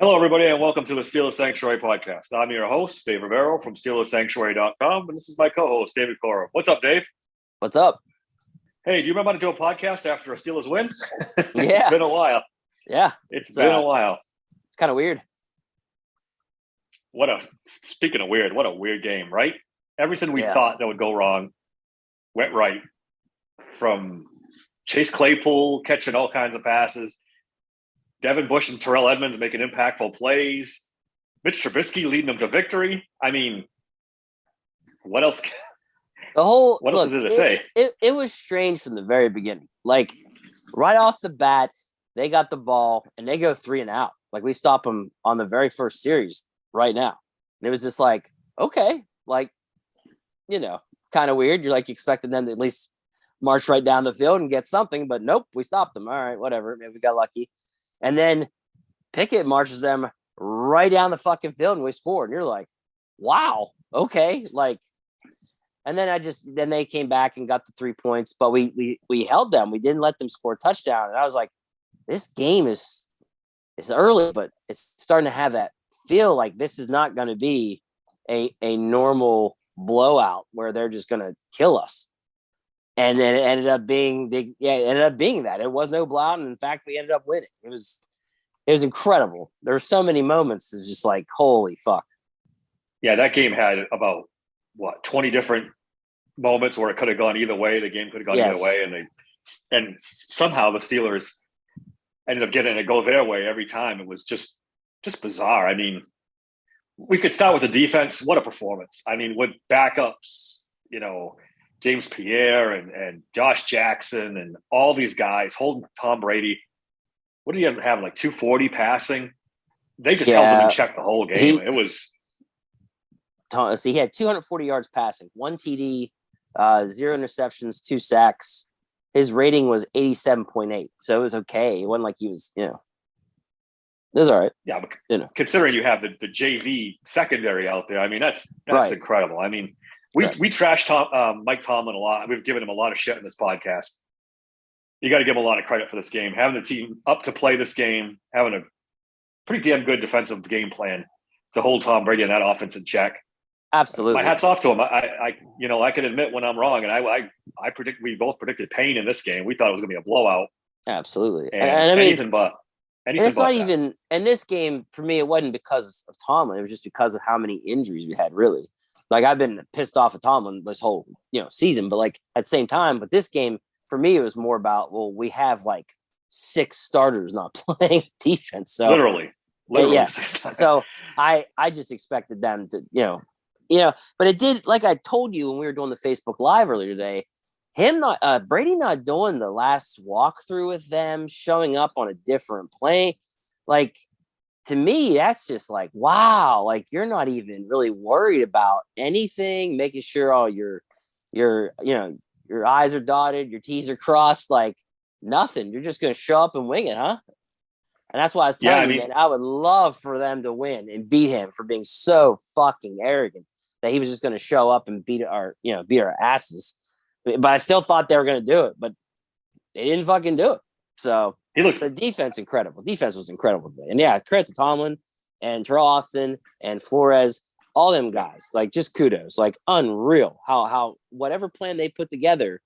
Hello, everybody, and welcome to the Steelers Sanctuary podcast. I'm your host, Dave Rivero from SteelersSanctuary.com, and this is my co-host, David Cora. What's up, Dave? What's up? Hey, do you remember how to do a podcast after a Steelers win? Yeah. It's been a while. Yeah. It's been a while. It's kind of weird. Speaking of weird, what a weird game, right? Everything we thought that would go wrong went right. From Chase Claypool catching all kinds of passes, Devin Bush and Terrell Edmonds making impactful plays, Mitch Trubisky leading them to victory. I mean, what else? What else is there to say? It was strange from the very beginning. Like right off the bat, they got the ball and they go 3 and out. Like we stop them on the very first series right now. And it was just like, okay, like, kind of weird. You're like expecting them to at least march right down the field and get something, but nope, we stopped them. All right, whatever. Maybe we got lucky. And then Pickett marches them right down the fucking field and we scored. And you're like, wow, okay. Like, and then then they came back and got the 3 points, but we held them. We didn't let them score a touchdown. And I was like, this game is early, but it's starting to have that feel like this is not going to be a normal blowout where they're just going to kill us. And then it ended up being that. It was no blowout, and in fact, we ended up winning. It was incredible. There were so many moments. It's just like, holy fuck. Yeah, that game had about 20 different moments where it could have gone either way. The game could have gone either way, and somehow the Steelers ended up getting it go their way every time. It was just bizarre. I mean, we could start with the defense. What a performance! I mean, with backups, James Pierre and Josh Jackson and all these guys holding Tom Brady. What do you have, like 240 passing? They just held him in check the whole game. He had 240 yards passing, 1 TD, 0 interceptions, 2 sacks. His rating was 87.8, so it was okay. It wasn't like he was, it was all right. Yeah, but considering you have the JV secondary out there, I mean, that's right. Incredible. I mean, we trashed Mike Tomlin a lot. We've given him a lot of shit in this podcast. You got to give him a lot of credit for this game. Having the team up to play this game, having a pretty damn good defensive game plan to hold Tom Brady and that offense in check. Absolutely. My hat's off to him. I can admit when I'm wrong, and I predict we both predicted pain in this game. We thought it was going to be a blowout. Absolutely. And I mean, anything but. And it's not even – and this game, for me, it wasn't because of Tomlin. It was just because of how many injuries we had, really. Like, I've been pissed off at Tomlin this whole, season. But, like, at the same time, with this game, for me, it was more about, well, we have, like, 6 starters not playing defense. So Literally. Yeah. So I just expected them to, but it did, like I told you when we were doing the Facebook Live earlier today, Brady not doing the last walkthrough with them, showing up on a different play. Like, to me, that's just like, wow, like you're not even really worried about anything, making sure all your I's are dotted, your T's are crossed, like nothing. You're just going to show up and wing it, huh? And that's why I was telling you, man, I would love for them to win and beat him for being so fucking arrogant that he was just going to show up and beat our asses. But I still thought they were going to do it, but they didn't fucking do it. So the defense incredible. Defense was incredible today. And credit to Tomlin and Terrell Austin and Flores, all them guys. Like, just kudos. Like, unreal how whatever plan they put together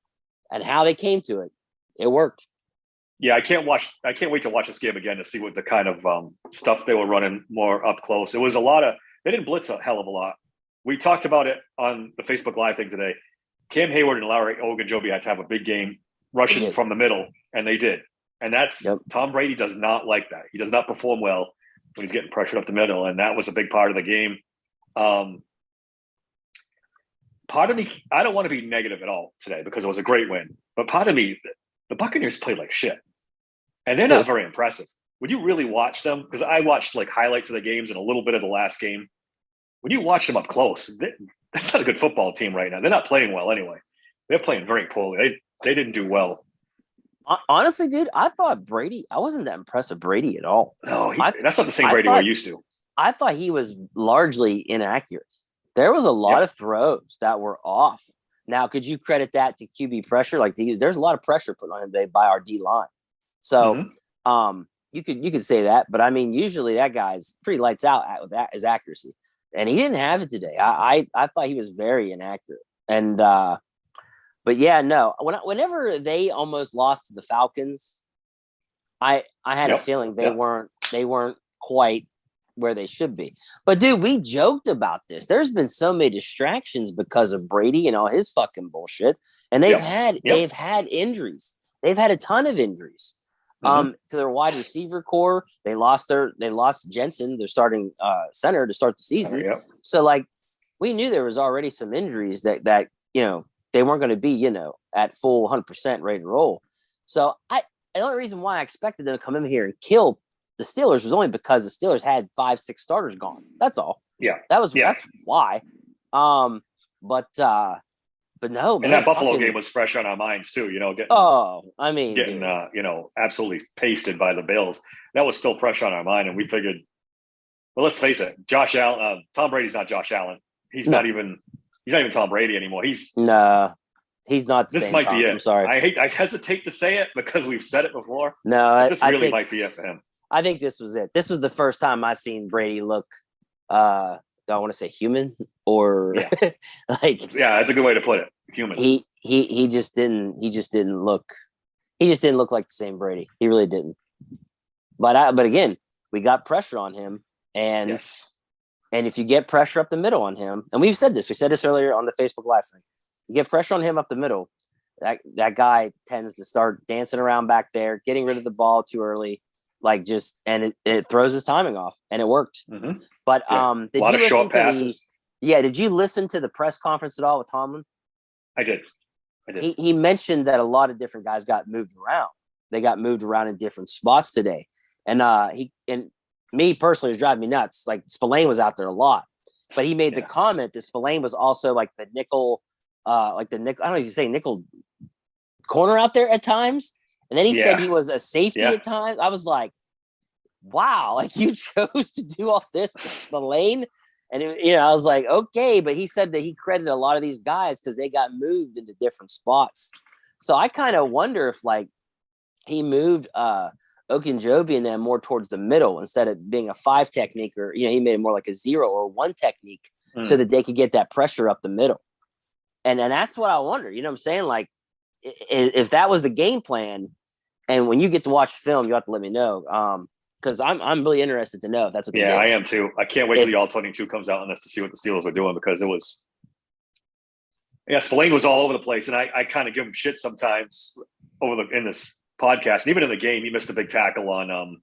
and how they came to it, it worked. Yeah, I can't wait to watch this game again to see what the kind of stuff they were running more up close. It was they didn't blitz a hell of a lot. We talked about it on the Facebook Live thing today. Cam Hayward and Larry Ogunjobi had to have a big game rushing from the middle, and they did. And that's Tom Brady does not like that. He does not perform well when he's getting pressured up the middle, and that was a big part of the game. Part of me, I don't want to be negative at all today because it was a great win. But part of me, the Buccaneers played like shit, and they're not very impressive. When you really watch them, because I watched like highlights of the games and a little bit of the last game, when you watch them up close, that's not a good football team right now. They're not playing well anyway. They're playing very poorly. They didn't do well. Honestly, dude, I thought Brady, I wasn't that impressed with Brady at all. No, that's not the same Brady we're used to. I thought he was largely inaccurate. There was a lot of throws that were off. Now, could you credit that to QB pressure? Like, there's a lot of pressure put on him today by our D line. So, You could say that, but I mean, usually that guy's pretty lights out with that his accuracy, and he didn't have it today. I thought he was very inaccurate, and but yeah, no. Whenever they almost lost to the Falcons, I had a feeling they weren't quite where they should be. But dude, we joked about this. There's been so many distractions because of Brady and all his fucking bullshit, and they've had injuries. They've had a ton of injuries. To their wide receiver core, they lost Jensen, their starting center, to start the season. So like we knew there was already some injuries that they weren't going to be at full 100% ready to roll. So the only reason why I expected them to come in here and kill the Steelers was only because the Steelers had 5-6 starters gone. That's all. That's why. But no, and that Buffalo game was fresh on our minds too. Getting absolutely pasted by the Bills. That was still fresh on our mind, and we figured, well, let's face it, Josh Allen, Tom Brady's not Josh Allen. He's not even Tom Brady anymore. He's not. This might be it. I'm sorry. I hesitate to say it because we've said it before. No, this really might be it for him. I think this was it. This was the first time I seen Brady look. Do I want to say human or like? Yeah, that's a good way to put it. Human. He just didn't look like the same Brady. He really didn't. But again, we got pressure on him, and if you get pressure up the middle on him, and we said this earlier on the Facebook Live thing, you get pressure on him up the middle, that guy tends to start dancing around back there, getting rid of the ball too early. And it throws his timing off, and it worked. Mm-hmm. But a lot of short passes. Did you listen to the press conference at all with Tomlin? I did. He mentioned that a lot of different guys got moved around. They got moved around in different spots today, and me personally was driving me nuts. Like Spillane was out there a lot, but he made the comment that Spillane was also like the nickel, I don't know if you say nickel corner out there at times. And then he said he was a safety at times. I was like, wow, like you chose to do all this in the lane. And, I was like, okay. But he said that he credited a lot of these guys because they got moved into different spots. So I kind of wonder if like he moved Ogunjobi and then more towards the middle instead of being a 5 technique, or, he made it more like a 0 or 1 technique so that they could get that pressure up the middle. And that's what I wonder. You know what I'm saying? Like, if that was the game plan, and when you get to watch film, you have to let me know. Because I'm really interested to know if that's what. I am too. I can't wait till the All-22 comes out on this to see what the Steelers are doing, because it was. Spillane was all over the place, and I kind of give him shit sometimes in this podcast. And even in the game, he missed a big tackle on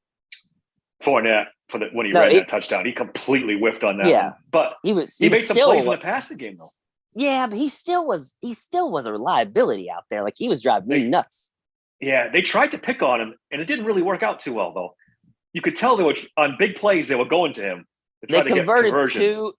Fournette when he ran that touchdown. He completely whiffed on that. Yeah, one. But he made some plays in the passing game though. Yeah, but he still was a reliability out there. Like he was driving me nuts. Yeah, they tried to pick on him, and it didn't really work out too well, though. You could tell on big plays they were going to him. They converted 2.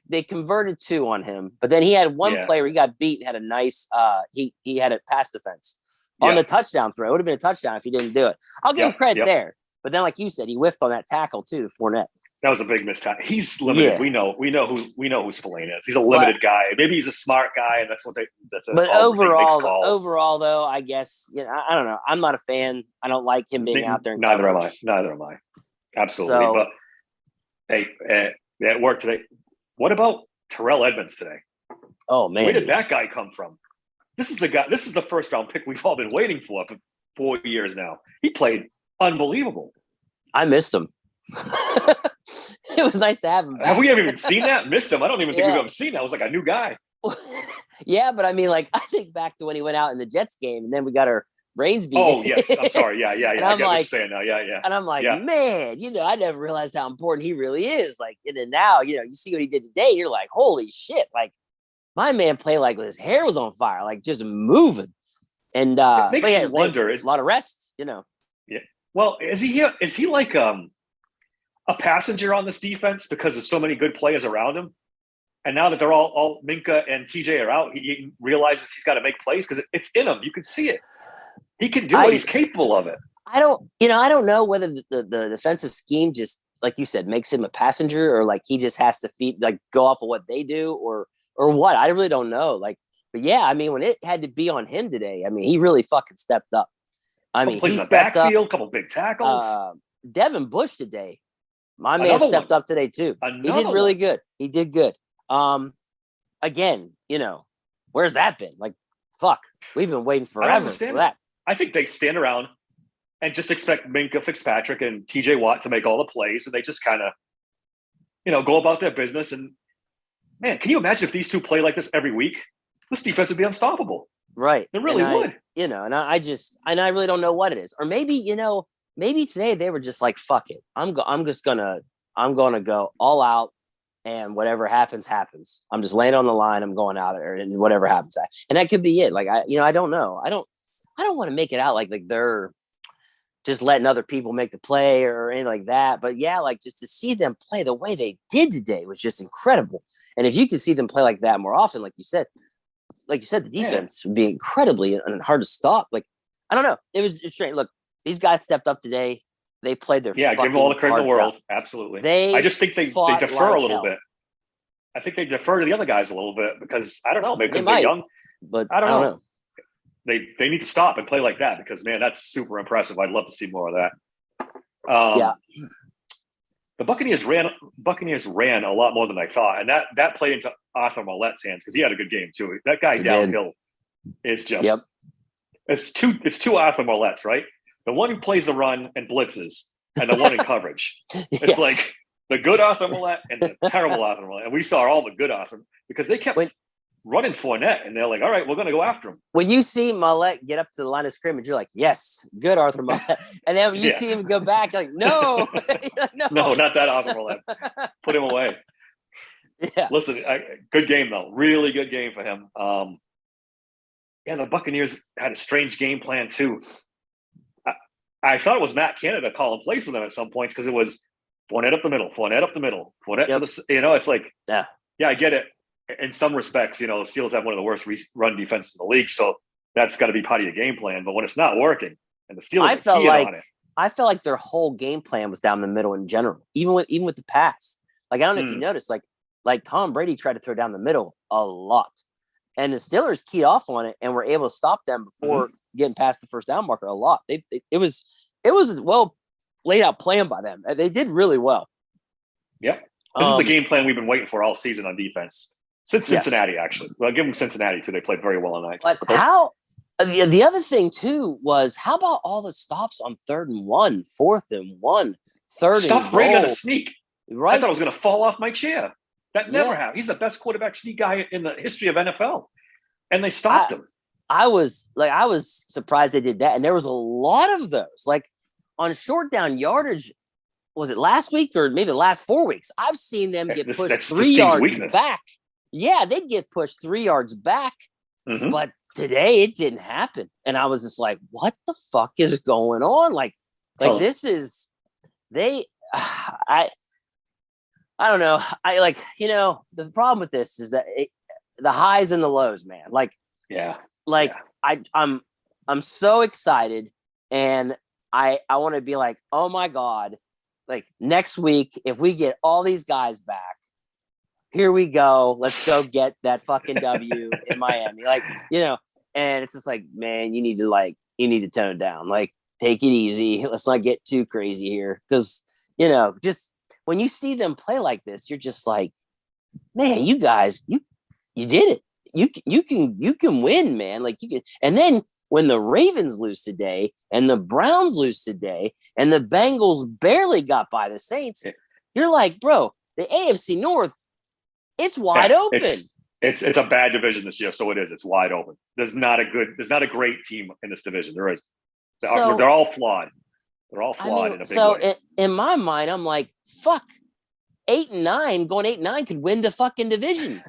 They converted 2 on him, but then he had one play where he got beat and had a nice. He had a pass defense on the touchdown throw. It would have been a touchdown if he didn't do it. I'll give him credit there, but then, like you said, he whiffed on that tackle too, Fournette. That was a big mistake. He's limited. Yeah. We know who Spillane is. He's a limited guy. Maybe he's a smart guy, and that's what they. But overall, though, I guess I don't know. I'm not a fan. I don't like him being out there. Neither am I. Absolutely. So, but hey, it worked today. What about Terrell Edmonds today? Oh man, where did that guy come from? This is the guy. This is the first round pick we've all been waiting for 4 years now. He played unbelievable. I missed him. It was nice to have him back. Have we ever even seen that? Missed him. I don't even think we've ever seen that. It was like a new guy. Yeah, but I mean, like, I think back to when he went out in the Jets game, and then we got our brains beat. Oh, yes. I'm sorry. Yeah. I get what you're saying now. Yeah. And I'm like, man, I never realized how important he really is. Like, and then now, you see what he did today. You're like, holy shit. Like, my man played like his hair was on fire, like just moving. And it makes you wonder. A lot of rests, Yeah. Well, is he like a passenger on this defense because there's so many good players around him? And now that they're all Minka and TJ are out, he realizes he's got to make plays because it's in him. You can see it. He can do it. He's capable of it. I don't know whether the defensive scheme just, like you said, makes him a passenger, or like he just has to go off of what they do, or what. I really don't know. Like, but yeah, I mean, when it had to be on him today, I mean, he really fucking stepped up. I mean, he stepped backfield, couple big tackles. Devin Bush today, my man stepped up today too. He did really good. He did good. Again, where's that been? Like, fuck, we've been waiting forever for that. I think they stand around and just expect Minkah Fitzpatrick and TJ Watt to make all the plays, and they just kind of, go about their business. And man, can you imagine if these two play like this every week? This defense would be unstoppable. Right. It really would. And I really don't know what it is. Or maybe, maybe today they were just like, fuck it. I'm going to go all out, and whatever happens, happens. I'm just laying on the line. I'm going out there, and whatever happens. And that could be it. Like, I don't know. I don't want to make it out like they're just letting other people make the play or anything like that. But yeah, like, just to see them play the way they did today was just incredible. And if you can see them play like that more often, like you said, the defense would be incredibly and hard to stop. Like, I don't know. It was strange. Look, these guys stepped up today. They played their give them all the credit in the world. Out. Absolutely. I just think they defer a little bit. I think they defer to the other guys a little bit because I don't know, maybe because they're young, but I don't know. They need to stop and play like that because, man, that's super impressive. I'd love to see more of that. The Buccaneers ran a lot more than I thought, and that played into Arthur Maulet's hands because he had a good game too. That guy downhill is just it's two Arthur Maulets, right? The one who plays the run and blitzes, and the one in coverage. It's like the good Arthur Maulet and the terrible Arthur Maulet, and we saw all the good Arthur because they kept running Fournette, and they're like, all right, we're going to go after him. When you see Maulet get up to the line of scrimmage, you're like, yes, good Arthur Maulet. And then when you see him go back, you're like, no. No, not that Arthur Maulet. Put him away. Yeah. Listen, good game, though. Really good game for him. The Buccaneers had a strange game plan, too. I thought it was Matt Canada calling plays for them at some points because it was Fournette up the middle, Fournette to the, it's like, I get it. In some respects, the Steelers have one of the worst run defenses in the league, so that's got to be part of your game plan. But when it's not working, and the Steelers are keying on it, I felt like their whole game plan was down the middle in general, even with the pass. Like, I don't know if you noticed, like Tom Brady tried to throw down the middle a lot, and the Steelers keyed off on it and were able to stop them before getting past the first down marker a lot. It was well laid out plan by them. They did really well. Yep, this is the game plan we've been waiting for all season on defense. Since Cincinnati, actually. Well, I'll give them Cincinnati, too. They played very well tonight. But the other thing, too, was how about all the stops on 3rd and 1, 4th and 1, 3rd and goal? Stop Brady on a sneak. Right. I thought I was going to fall off my chair. That never happened. He's the best quarterback sneak guy in the history of NFL. And they stopped him. I was surprised they did that. And there was a lot of those. Like, on short down yardage, was it last week or maybe the last 4 weeks? I've seen them get pushed 3 yards back. Yeah, they'd get pushed 3 yards back, but today it didn't happen. And I was just like, what the fuck is going on? Like this is I don't know. The problem with this is that the highs and the lows, man. I'm so excited, and I want to be like, oh my God, like next week, if we get all these guys back, here we go. Let's go get that fucking W in Miami. And it's just like, man, you need to tone it down. Like, take it easy. Let's not get too crazy here. Because, just when you see them play like this, you're just like, man, you guys, you did it. You can win, man. Like, you can. And then when the Ravens lose today and the Browns lose today and the Bengals barely got by the Saints, you're like, bro, the AFC North, it's wide open. It's a bad division this year, so it is. It's wide open. There's not a great team in this division. There is. They're all flawed. They're all flawed in a big way. In my mind, I'm like, fuck. 8-9, going 8-9 could win the fucking division.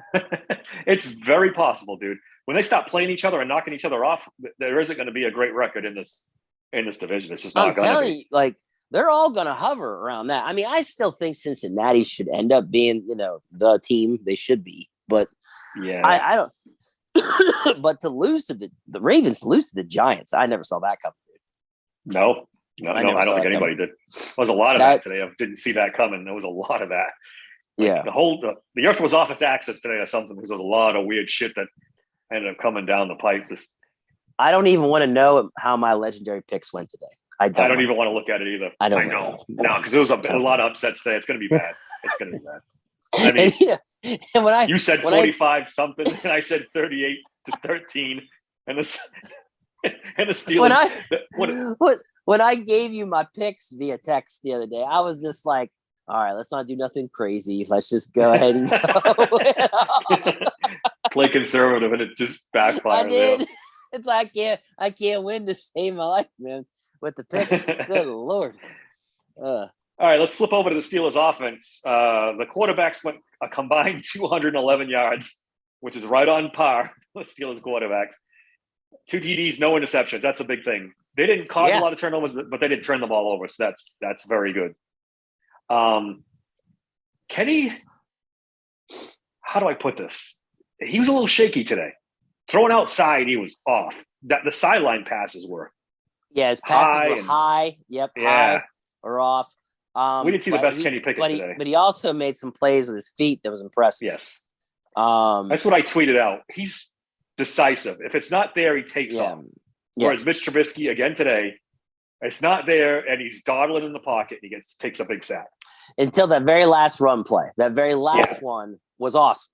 It's very possible, dude. When they stop playing each other and knocking each other off, there isn't going to be a great record in this division. It's just not going to be. I'm telling you, like, they're all going to hover around that. I mean, I still think Cincinnati should end up being, the team they should be. But I don't. But to lose to the Ravens, to lose to the Giants, I never saw that coming. No, I don't think anybody did. There was a lot of that today. I didn't see that coming. There was a lot of that. The earth was off its axis today or something because there was a lot of weird shit that ended up coming down the pipe. I don't even want to know how my legendary picks went today. I don't even want to look at it either. I don't. No, because there was a lot of upsets today. It's going to be bad. It's going to be bad. I mean, and when you said 45 something, and I said 38-13, and the Steelers. When I gave you my picks via text the other day, I was just like, all right, let's not do nothing crazy. Let's just go ahead and go. Play conservative, and it just backfired. I did. It's like I can't win to save my life, man. With the picks, good Lord. All right, let's flip over to the Steelers offense. The quarterbacks went a combined 211 yards, which is right on par with Steelers quarterbacks. 2 TDs, no interceptions. That's a big thing. They didn't cause a lot of turnovers, but they didn't turn the ball over, so that's very good. Kenny, how do I put this? He was a little shaky today. Throwing outside, he was off. The sideline passes were. Yeah, his passes were high. Yep, high or off. We didn't see the best Kenny Pickett today. But he also made some plays with his feet that was impressive. Yes. That's what I tweeted out. He's decisive. If it's not there, he takes off. Whereas Mitch Trubisky, again today, it's not there, and he's dawdling in the pocket, and he takes a big sack. Until that very last run play. That very last one was awesome.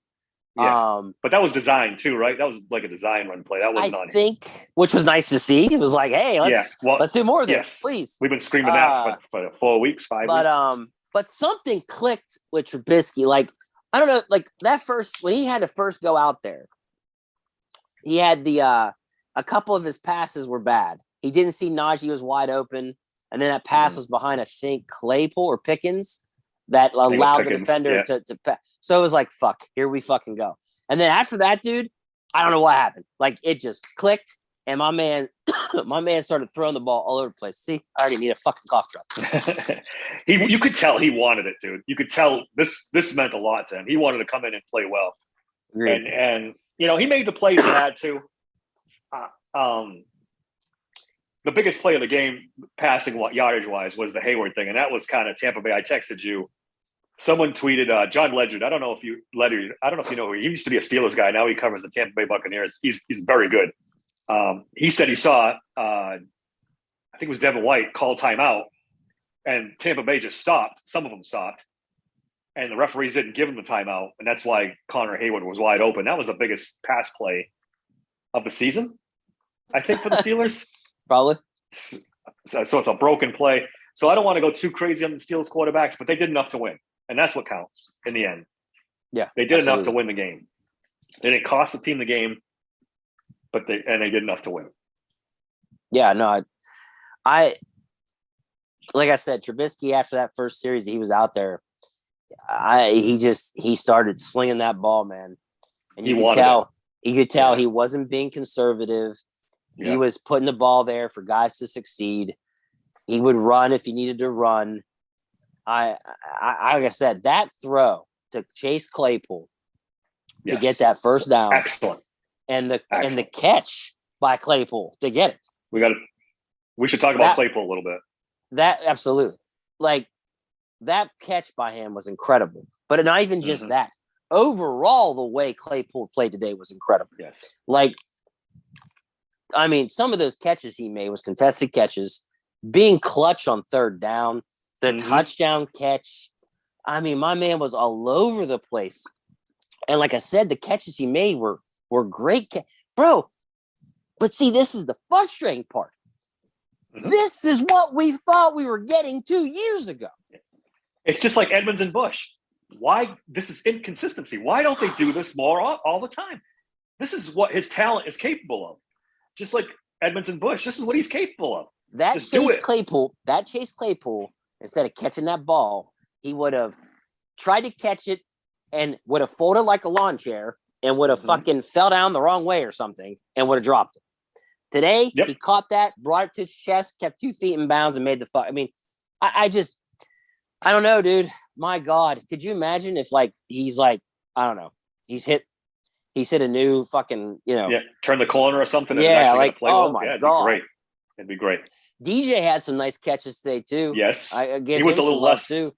Yeah. But that was designed too, right? That was like a design run play. That wasn't on him. Which was nice to see. It was like, hey, let's do more of this, please. We've been screaming that for 4 weeks, 5 weeks. But something clicked with Trubisky. Like, I don't know, like that when he had to first go out there, he had a couple of his passes were bad. He didn't see Najee was wide open, and then that pass was behind, I think, Claypool or Pickens that allowed the defender to pass. So it was like, fuck, here we fucking go. And then after that, dude, I don't know what happened. Like, it just clicked, and my man started throwing the ball all over the place. See, I already need a fucking cough drop. You could tell he wanted it, dude. You could tell this meant a lot to him. He wanted to come in and play well. Agreed. And he made the plays he had to. The biggest play of the game, passing yardage wise, was the Hayward thing, and that was kind of Tampa Bay. I texted you. Someone tweeted John Ledyard. I don't know if you know who he used to be a Steelers guy. Now he covers the Tampa Bay Buccaneers. He's very good. He said he saw I think it was Devin White call timeout, and Tampa Bay just stopped. Some of them stopped, and the referees didn't give him the timeout, and that's why Connor Hayward was wide open. That was the biggest pass play of the season, I think, for the Steelers. Probably. So it's a broken play. So I don't want to go too crazy on the Steelers quarterbacks, but they did enough to win. And that's what counts in the end. Yeah. They did enough to win the game. They didn't cost the team the game, but they did enough to win. Yeah, no, I like I said, Trubisky, after that first series he was out there, he started slinging that ball, man. And you could tell he wasn't being conservative. Yeah. He was putting the ball there for guys to succeed. He would run if he needed to run. Like I said, that throw to Chase Claypool to get that first down. Excellent. And the catch by Claypool to get it. We should talk about Claypool a little bit. That absolutely. Like that catch by him was incredible. But not even just that. Overall, the way Claypool played today was incredible. Yes. Like, I mean, some of those catches he made was contested catches, being clutch on third down, the touchdown catch. I mean, my man was all over the place. And like I said, the catches he made were great. Bro, but see, this is the frustrating part. This is what we thought we were getting 2 years ago. It's just like Edmonds and Bush. Why? This is inconsistency. Why don't they do this more all the time? This is what his talent is capable of. Just like Edmonds and Bush, this is what he's capable of. That Chase Claypool, instead of catching that ball, he would have tried to catch it and would have folded like a lawn chair and would have fucking fell down the wrong way or something and would have dropped it. Today, he caught that, brought it to his chest, kept 2 feet in bounds, and made the fuck. I mean, I don't know, dude. My God, could you imagine if he's I don't know, he's hit a new fucking, turn the corner or something. Yeah, play oh my God, it'd be great. DJ had some nice catches today too. Yes, he was a little less too.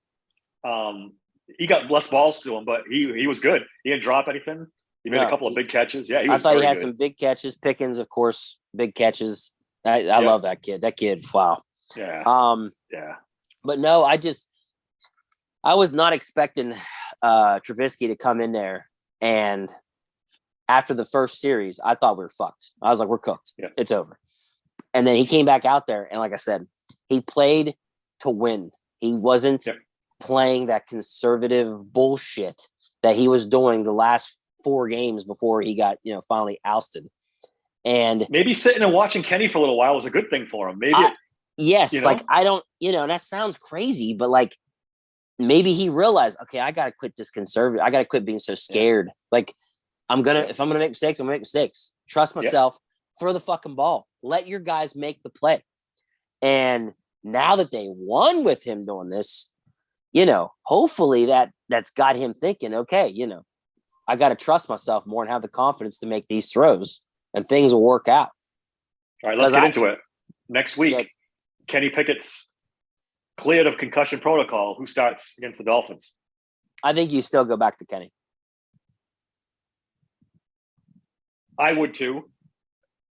He got less balls to him, but he was good. He didn't drop anything. He made a couple of big catches. Yeah, I thought he had some big catches. Pickens, of course, big catches. I love that kid. That kid, wow. Yeah. Yeah. But no, I was not expecting Trubisky to come in there, and after the first series, I thought we were fucked. I was like, we're cooked. Yeah. It's over. And then he came back out there, and like I said, he played to win. He wasn't playing that conservative bullshit that he was doing the last 4 games before he got, finally ousted. And maybe sitting and watching Kenny for a little while was a good thing for him. Maybe I don't, and that sounds crazy, but like maybe he realized, okay, I gotta quit this conservative. I gotta quit being so scared. Like if I'm gonna make mistakes, I'm gonna make mistakes. Trust myself. Throw the fucking ball. Let your guys make the play. And now that they won with him doing this, hopefully that's got him thinking, okay, I got to trust myself more and have the confidence to make these throws, and things will work out. All right, let's get into it. Next week, Kenny Pickett's cleared of concussion protocol. Who starts against the Dolphins? I think you still go back to Kenny. I would too.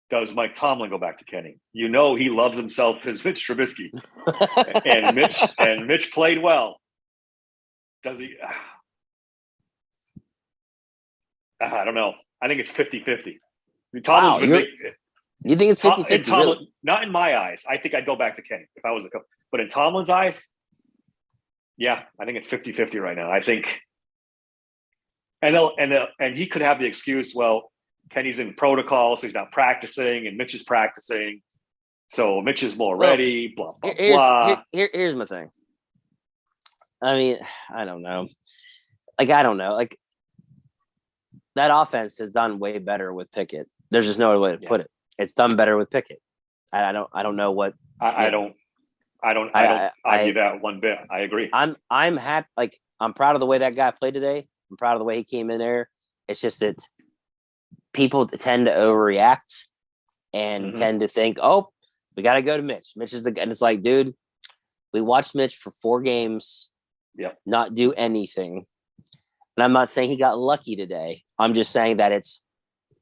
Does Mike Tomlin go back to Kenny? He loves himself as Mitch Trubisky. and Mitch played well. Does he? I don't know. I think it's 50-50. Tomlin's you think it's 50-50? Really? Not in my eyes. I think I'd go back to Kenny if I was a coach. But in Tomlin's eyes, yeah, I think it's 50-50 right now. I think and he could have the excuse, well, Kenny's in protocol, so he's not practicing, and Mitch is practicing. So Mitch is more ready, blah, blah, blah. Here's my thing. I mean, I don't know. I don't know. That offense has done way better with Pickett. There's just no other way to put it. It's done better with Pickett. I don't know what. I don't argue that one bit. I agree. I'm happy. I'm proud of the way that guy played today. I'm proud of the way he came in there. It's just that people tend to overreact and tend to think, oh, we got to go to Mitch. Mitch is and it's like, dude, we watched Mitch for 4 games, not do anything. And I'm not saying he got lucky today. I'm just saying that it's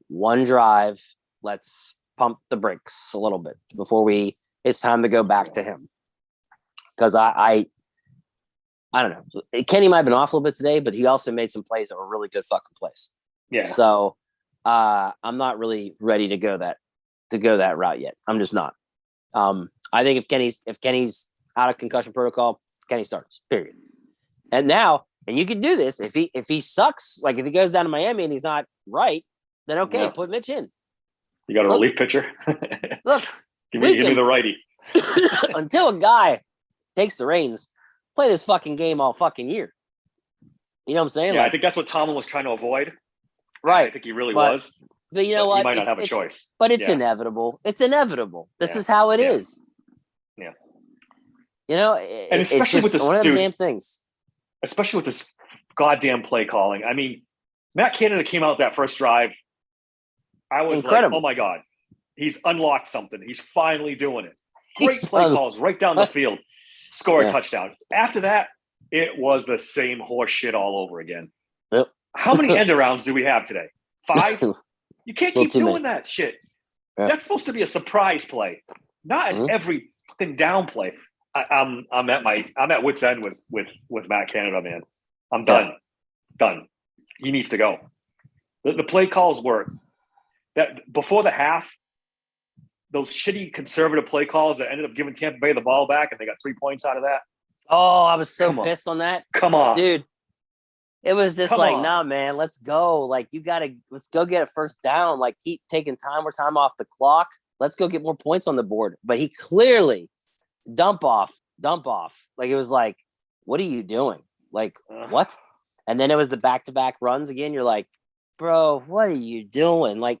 one drive. Let's pump the brakes a little bit before it's time to go back to him. Because I don't know. Kenny might have been off a little bit today, but he also made some plays that were really good fucking plays. Yeah. So I'm not really ready to go that route yet. I'm just not. I think if Kenny's out of concussion protocol, Kenny starts. Period. And you can do this if he sucks. Like if he goes down to Miami and he's not right, then okay, put Mitch in. You got a relief pitcher. Look, give me the righty. Until a guy takes the reins, play this fucking game all fucking year. You know what I'm saying? Yeah, I think that's what Tomlin was trying to avoid. Right. I think he really was. But you know what? He might not have a choice. But it's inevitable. It's inevitable. This is how it is. Yeah. And especially with one of the damn things. Especially with this goddamn play calling. I mean, Matt Canada came out that first drive. I was incredible. Like, oh my God, he's unlocked something. He's finally doing it. Great play calls right down the field. Score a touchdown. After that, it was the same horse shit all over again. Yep. How many end arounds do we have today? 5? You can't keep doing that shit. Yeah. That's supposed to be a surprise play, not every fucking down play. I'm at wit's end with Matt Canada, man. I'm done. Yeah. Done. He needs to go. The play calls were that before the half. Those shitty conservative play calls that ended up giving Tampa Bay the ball back, and they got 3 points out of that. Oh, I was so pissed on that. Come on, dude. It was just nah, man, let's go. Let's go get a first down. Keep taking time off the clock. Let's go get more points on the board. But he clearly dump off. It was like, what are you doing? What? And then it was the back-to-back runs again. You're like, bro, what are you doing?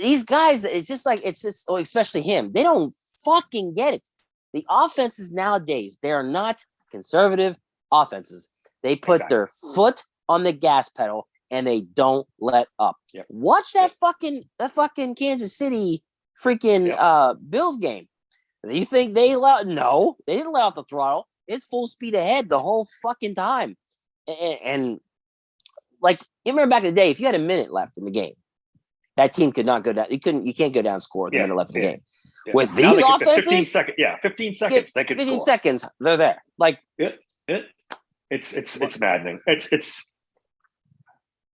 These guys, especially him. They don't fucking get it. The offenses nowadays, they are not conservative offenses. They put their foot on the gas pedal and they don't let up. Yep. Watch that fucking Kansas City freaking Bills game. You think they allowed? No, they didn't let off the throttle. It's full speed ahead the whole fucking time. And you remember back in the day, if you had a minute left in the game, that team could not go down. You can't go down and score with a minute left in the game. Yeah. With Now these they could- offenses, 15 seconds. Yeah, 15 seconds. They could 15 score. seconds, they're there. Like, It's maddening. It's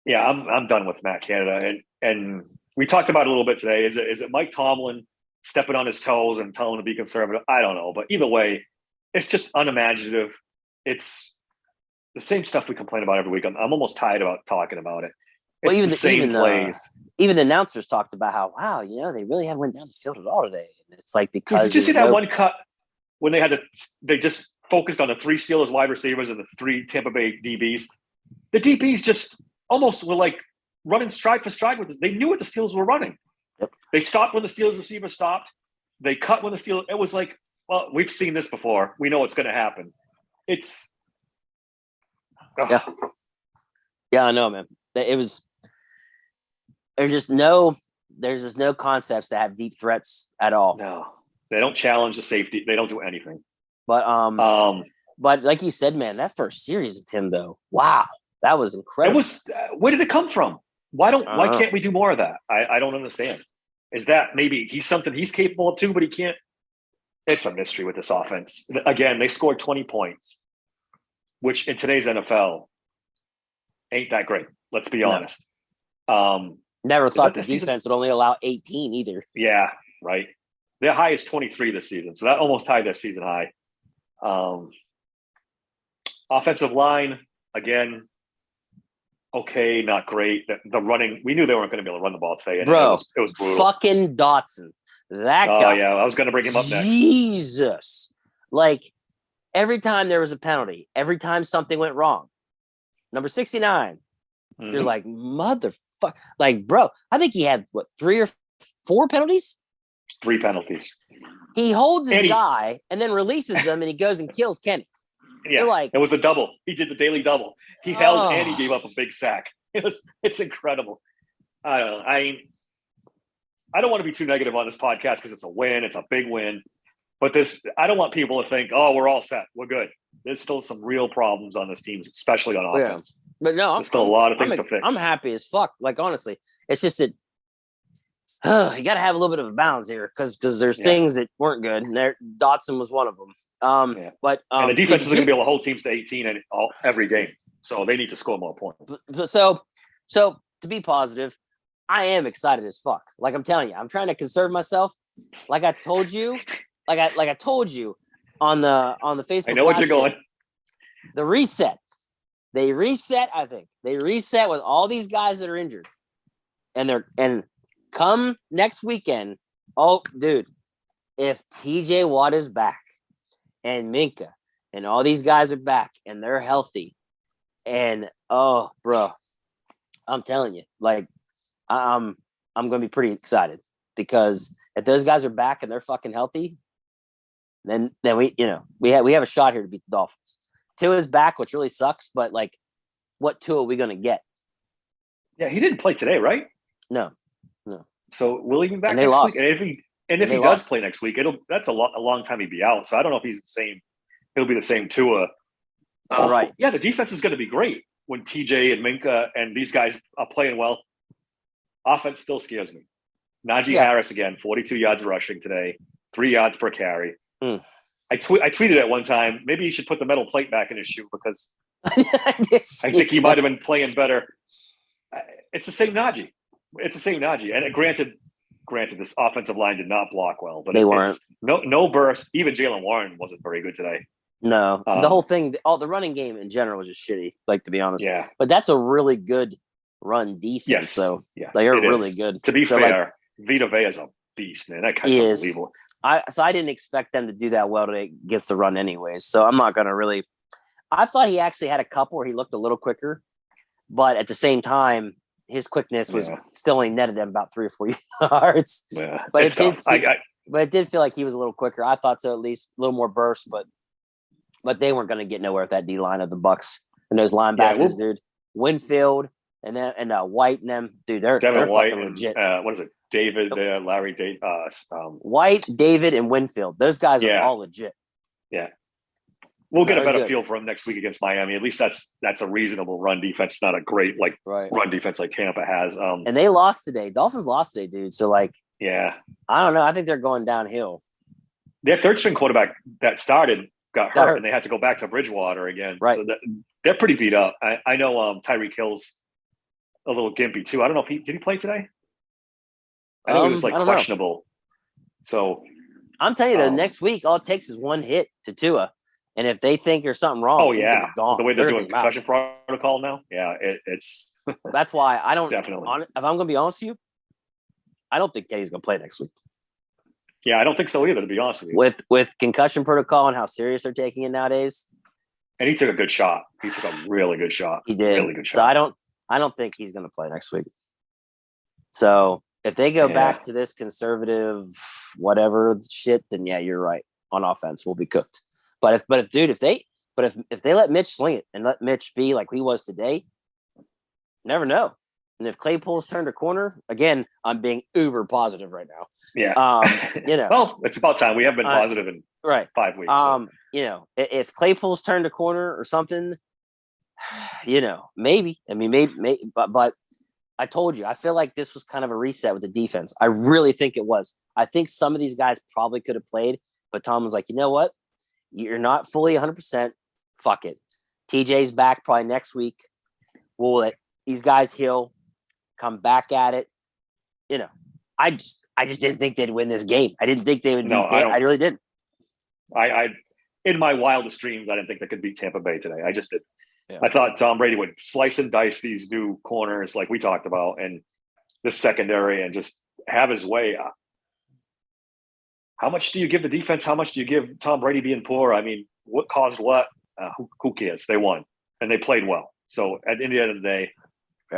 yeah. I'm done with Matt Canada, and we talked about it a little bit today. Is it Mike Tomlin stepping on his toes and telling him to be conservative? I don't know, but either way, it's just unimaginative. It's the same stuff we complain about every week. I'm almost tired about talking about it. It's well, the same plays. Even the announcers talked about how, wow, they really haven't went down the field at all today. And it's like, because did you see that one cut when they just focused on the 3 Steelers wide receivers and the 3 Tampa Bay DBs? The DBs just almost were like running stride for stride with this. They knew what the Steelers were running. Yep. They stopped when the Steelers receiver stopped. They cut when the Steelers. It was like, well, we've seen this before. We know what's going to happen. It's yeah, I know, man. It was. There's just no concepts to have deep threats at all. No, they don't challenge the safety. They don't do anything. But but like you said, man, that first series with him though, wow, that was incredible. It was. Where did it come from? Why can't we do more of that? I don't understand. Is that maybe he's capable of too, but he can't? It's a mystery with this offense. Again, they scored 20 points, which in today's NFL ain't that great. Let's be honest. Never thought the defense would only allow 18 either. Yeah, right. Their high is 23 this season, so that almost tied their season high. Offensive line, again, okay, not great. The running, we knew they weren't going to be able to run the ball today. And bro, it was brutal. Fucking Dotson. That guy. Oh, yeah, I was going to bring him up next. Jesus. Like, every time there was a penalty, every time something went wrong, number 69, you're like, motherfucker. Like, bro, I think he had, 3 or 4 penalties? 3 penalties. He holds his guy and then releases him, and he goes and kills Kenny. Yeah, you're like, it was a double. He did the daily double. He held and he gave up a big sack. It's incredible. I don't know. I don't want to be too negative on this podcast because it's a win. It's a big win. But I don't want people to think, oh, we're all set. We're good. There's still some real problems on this team, especially on offense. Yeah. But no, there's still a lot of things to fix. I'm happy as fuck. Like, honestly, it's just that you got to have a little bit of a balance here because there's things that weren't good. And Dotson was one of them. But and the defense is going to be able to hold teams to 18 every game. So they need to score more points. So to be positive, I am excited as fuck. Like I'm telling you, I'm trying to conserve myself. Like I told you, like I told you on the Facebook. I know what you're going. The reset. They reset, I think. They reset with all these guys that are injured. And come next weekend, oh, dude, if TJ Watt is back and Minkah and all these guys are back and they're healthy, and oh, bro, I'm telling you, like, I'm going to be pretty excited because if those guys are back and they're fucking healthy, then we have a shot here to beat the Dolphins. Tua's back, which really sucks, but like, what Tua are we going to get? Yeah, he didn't play today, right? No. So will he be back next week? And if he does play next week, that's a long time he'd be out. So I don't know if he's the same. He'll be the same Tua. Right. Yeah, the defense is going to be great when TJ and Minkah and these guys are playing well. Offense still scares me. Najee Harris again, 42 yards rushing today, 3 yards per carry. I tweeted at one time, maybe he should put the metal plate back in his shoe because I think he might have been playing better. It's the same Najee. And granted, this offensive line did not block well, but they weren't. No burst. Even Jaylen Warren wasn't very good today. No, the whole thing, the running game in general was just shitty. Like, to be honest, yeah. But that's a really good run defense. Yes, so yes, they are really good. To be fair, Vita Vea is a beast, man. That guy's unbelievable. I didn't expect them to do that well today against the run, anyways. So I'm not gonna really. I thought he actually had a couple where he looked a little quicker, but at the same time, his quickness was still only netted him about 3 or 4 yards. Yeah, but it did feel like he was a little quicker. I thought so, at least a little more burst, but they weren't going to get nowhere with that D line of the Bucks and those linebackers, dude. Winfield and White and them, dude. They're White fucking legit. What is it? David, Larry, White, David, and Winfield. Those guys are all legit. Yeah. We'll get a better feel for him next week against Miami. At least that's a reasonable run defense, not a great run defense like Tampa has. And they lost today. Dolphins lost today, dude. So like, Yeah. I don't know. I think they're going downhill. Their third string quarterback that started got hurt, and they had to go back to Bridgewater again. Right. So they're pretty beat up. I know Tyreek Hill's a little gimpy too. I don't know if did he play today? I know he was like questionable. So I'm telling you, the next week, all it takes is one hit to Tua. And if they think there's something wrong, he's gonna be gone. The way they're doing concussion protocol now, yeah, it's. That's why I don't. Definitely. If I'm going to be honest with you, I don't think Kenny's going to play next week. Yeah, I don't think so either, to be honest with you. With concussion protocol and how serious they're taking it nowadays. And he took a good shot. He took a really good shot. He did. Really good shot. So I don't think he's going to play next week. So if they go back to this conservative whatever shit, then yeah, you're right. On offense, we'll be cooked. But if they let Mitch sling it and let Mitch be like he was today, never know. And if Claypool's turned a corner, again, I'm being uber positive right now. Yeah. Well, it's about time. We have been positive in 5 weeks. So. If Claypool's turned a corner or something, maybe. I mean, maybe, but I told you, I feel like this was kind of a reset with the defense. I really think it was. I think some of these guys probably could have played, but Tom was like, you know what? You're not fully 100%. Fuck it. TJ's back probably next week. We'll let these guys heal, come back at it. I just didn't think they'd win this game. I didn't think they would. I really didn't. I in my wildest dreams, I didn't think they could beat Tampa Bay today. I just did. Yeah. I thought Tom Brady would slice and dice these new corners like we talked about and this secondary and just have his way. How much do you give the defense? How much do you give Tom Brady being poor? I mean, what caused what? Who cares? They won and they played well. So at the end of the day,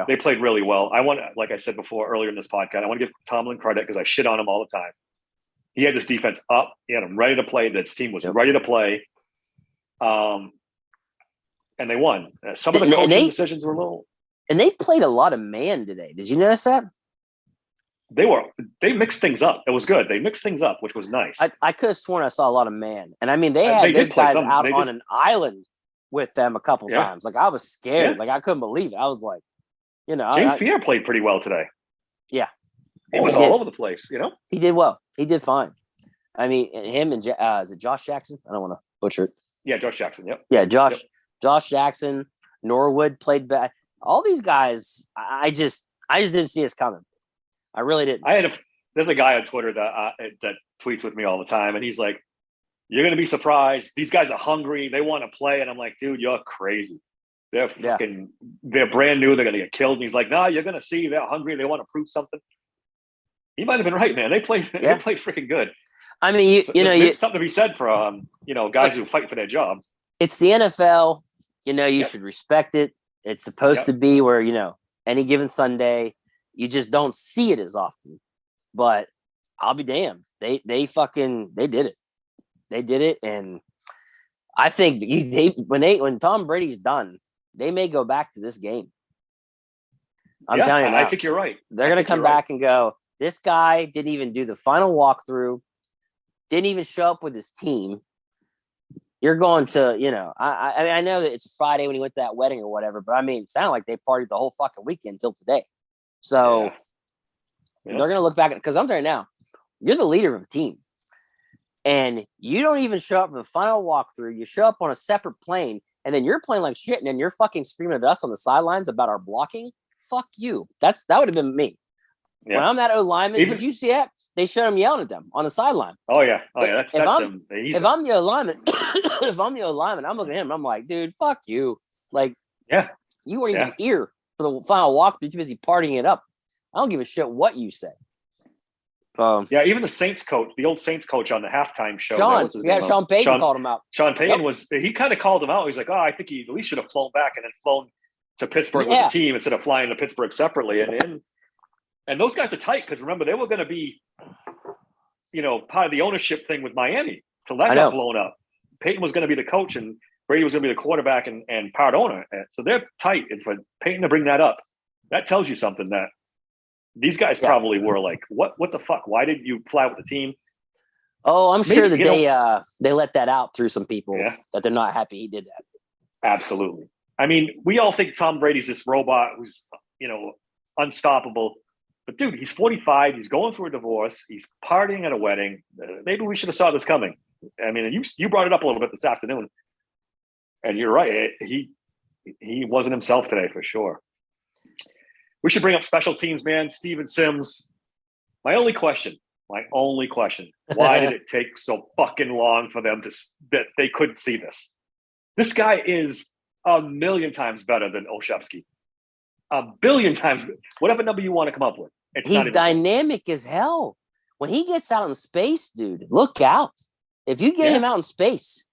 they played really well. Like I said before earlier in this podcast, I want to give Tomlin credit because I shit on him all the time. He had this defense up. He had them ready to play. This team was ready to play. And they won. Some of the coaching decisions were a little. And they played a lot of man today. Did you notice that? They mixed things up. It was good. They mixed things up, which was nice. I could have sworn I saw a lot of man. And I mean, they had those guys out on an island with them a couple times. Like I was scared. Like I couldn't believe it. I was like, James Pierre played pretty well today. Yeah. He was all over the place, He did well. He did fine. I mean, him and is it Josh Jackson? I don't want to butcher it. Yeah, Josh Jackson. Yep. Yeah, Josh Jackson, Norwood played bad. All these guys, I just didn't see us coming. I really didn't. There's a guy on Twitter that tweets with me all the time, and he's like, "You're gonna be surprised. These guys are hungry. They want to play." And I'm like, "Dude, you're crazy. They're they're brand new. They're gonna get killed." And he's like, "No, you're gonna see. They're hungry. They want to prove something." He might have been right, man. They played freaking good. I mean, there's something to be said for guys who fight for their job. It's the NFL. You should respect it. It's supposed to be where any given Sunday, you just don't see it as often. But I'll be damned. They did it. They did it, and I think when Tom Brady's done, they may go back to this game. I'm telling you now. I think you're right. They're going to come back and go, this guy didn't even do the final walkthrough, didn't even show up with his team. You're going to, I know that it's a Friday when he went to that wedding or whatever, but I mean, it sounded like they partied the whole fucking weekend until today. So they're going to look back at it because I'm telling you now, you're the leader of a team. And you don't even show up for the final walkthrough. You show up on a separate plane, and then you're playing like shit, and then you're fucking screaming at us on the sidelines about our blocking. Fuck you. That would have been me. Yeah. When I'm that O-lineman, did you see that? They showed him yelling at them on the sideline. Oh yeah. That's if I'm the O-lineman, I'm looking at him. I'm like, dude, fuck you. Like, you weren't even here for the final walkthrough. Too busy partying it up. I don't give a shit what you say. Even the Saints coach, the old Saints coach on the halftime show. Sean Payton called him out. Sean Payton he kind of called him out. He's like, I think he at least should have flown back and then flown to Pittsburgh with the team instead of flying to Pittsburgh separately. And those guys are tight because remember they were going to be, part of the ownership thing with Miami till that got blown up. Payton was going to be the coach and Brady was going to be the quarterback and part owner. So they're tight. And for Payton to bring that up, that tells you something that these guys probably were like, what the fuck? Why didn't you fly with the team? Oh, I'm sure that they let that out through some people that they're not happy he did that. Absolutely. I mean, we all think Tom Brady's this robot who's, unstoppable. But dude, he's 45. He's going through a divorce. He's partying at a wedding. Maybe we should have saw this coming. I mean, you brought it up a little bit this afternoon, and you're right. He wasn't himself today for sure. We should bring up special teams, man. Steven Sims. My only question. Why did it take so fucking long for them that they couldn't see this? This guy is a million times better than Olszewski. A billion times. Whatever number you want to come up with. He's dynamic as hell. When he gets out in space, dude, look out. If you get him out in space,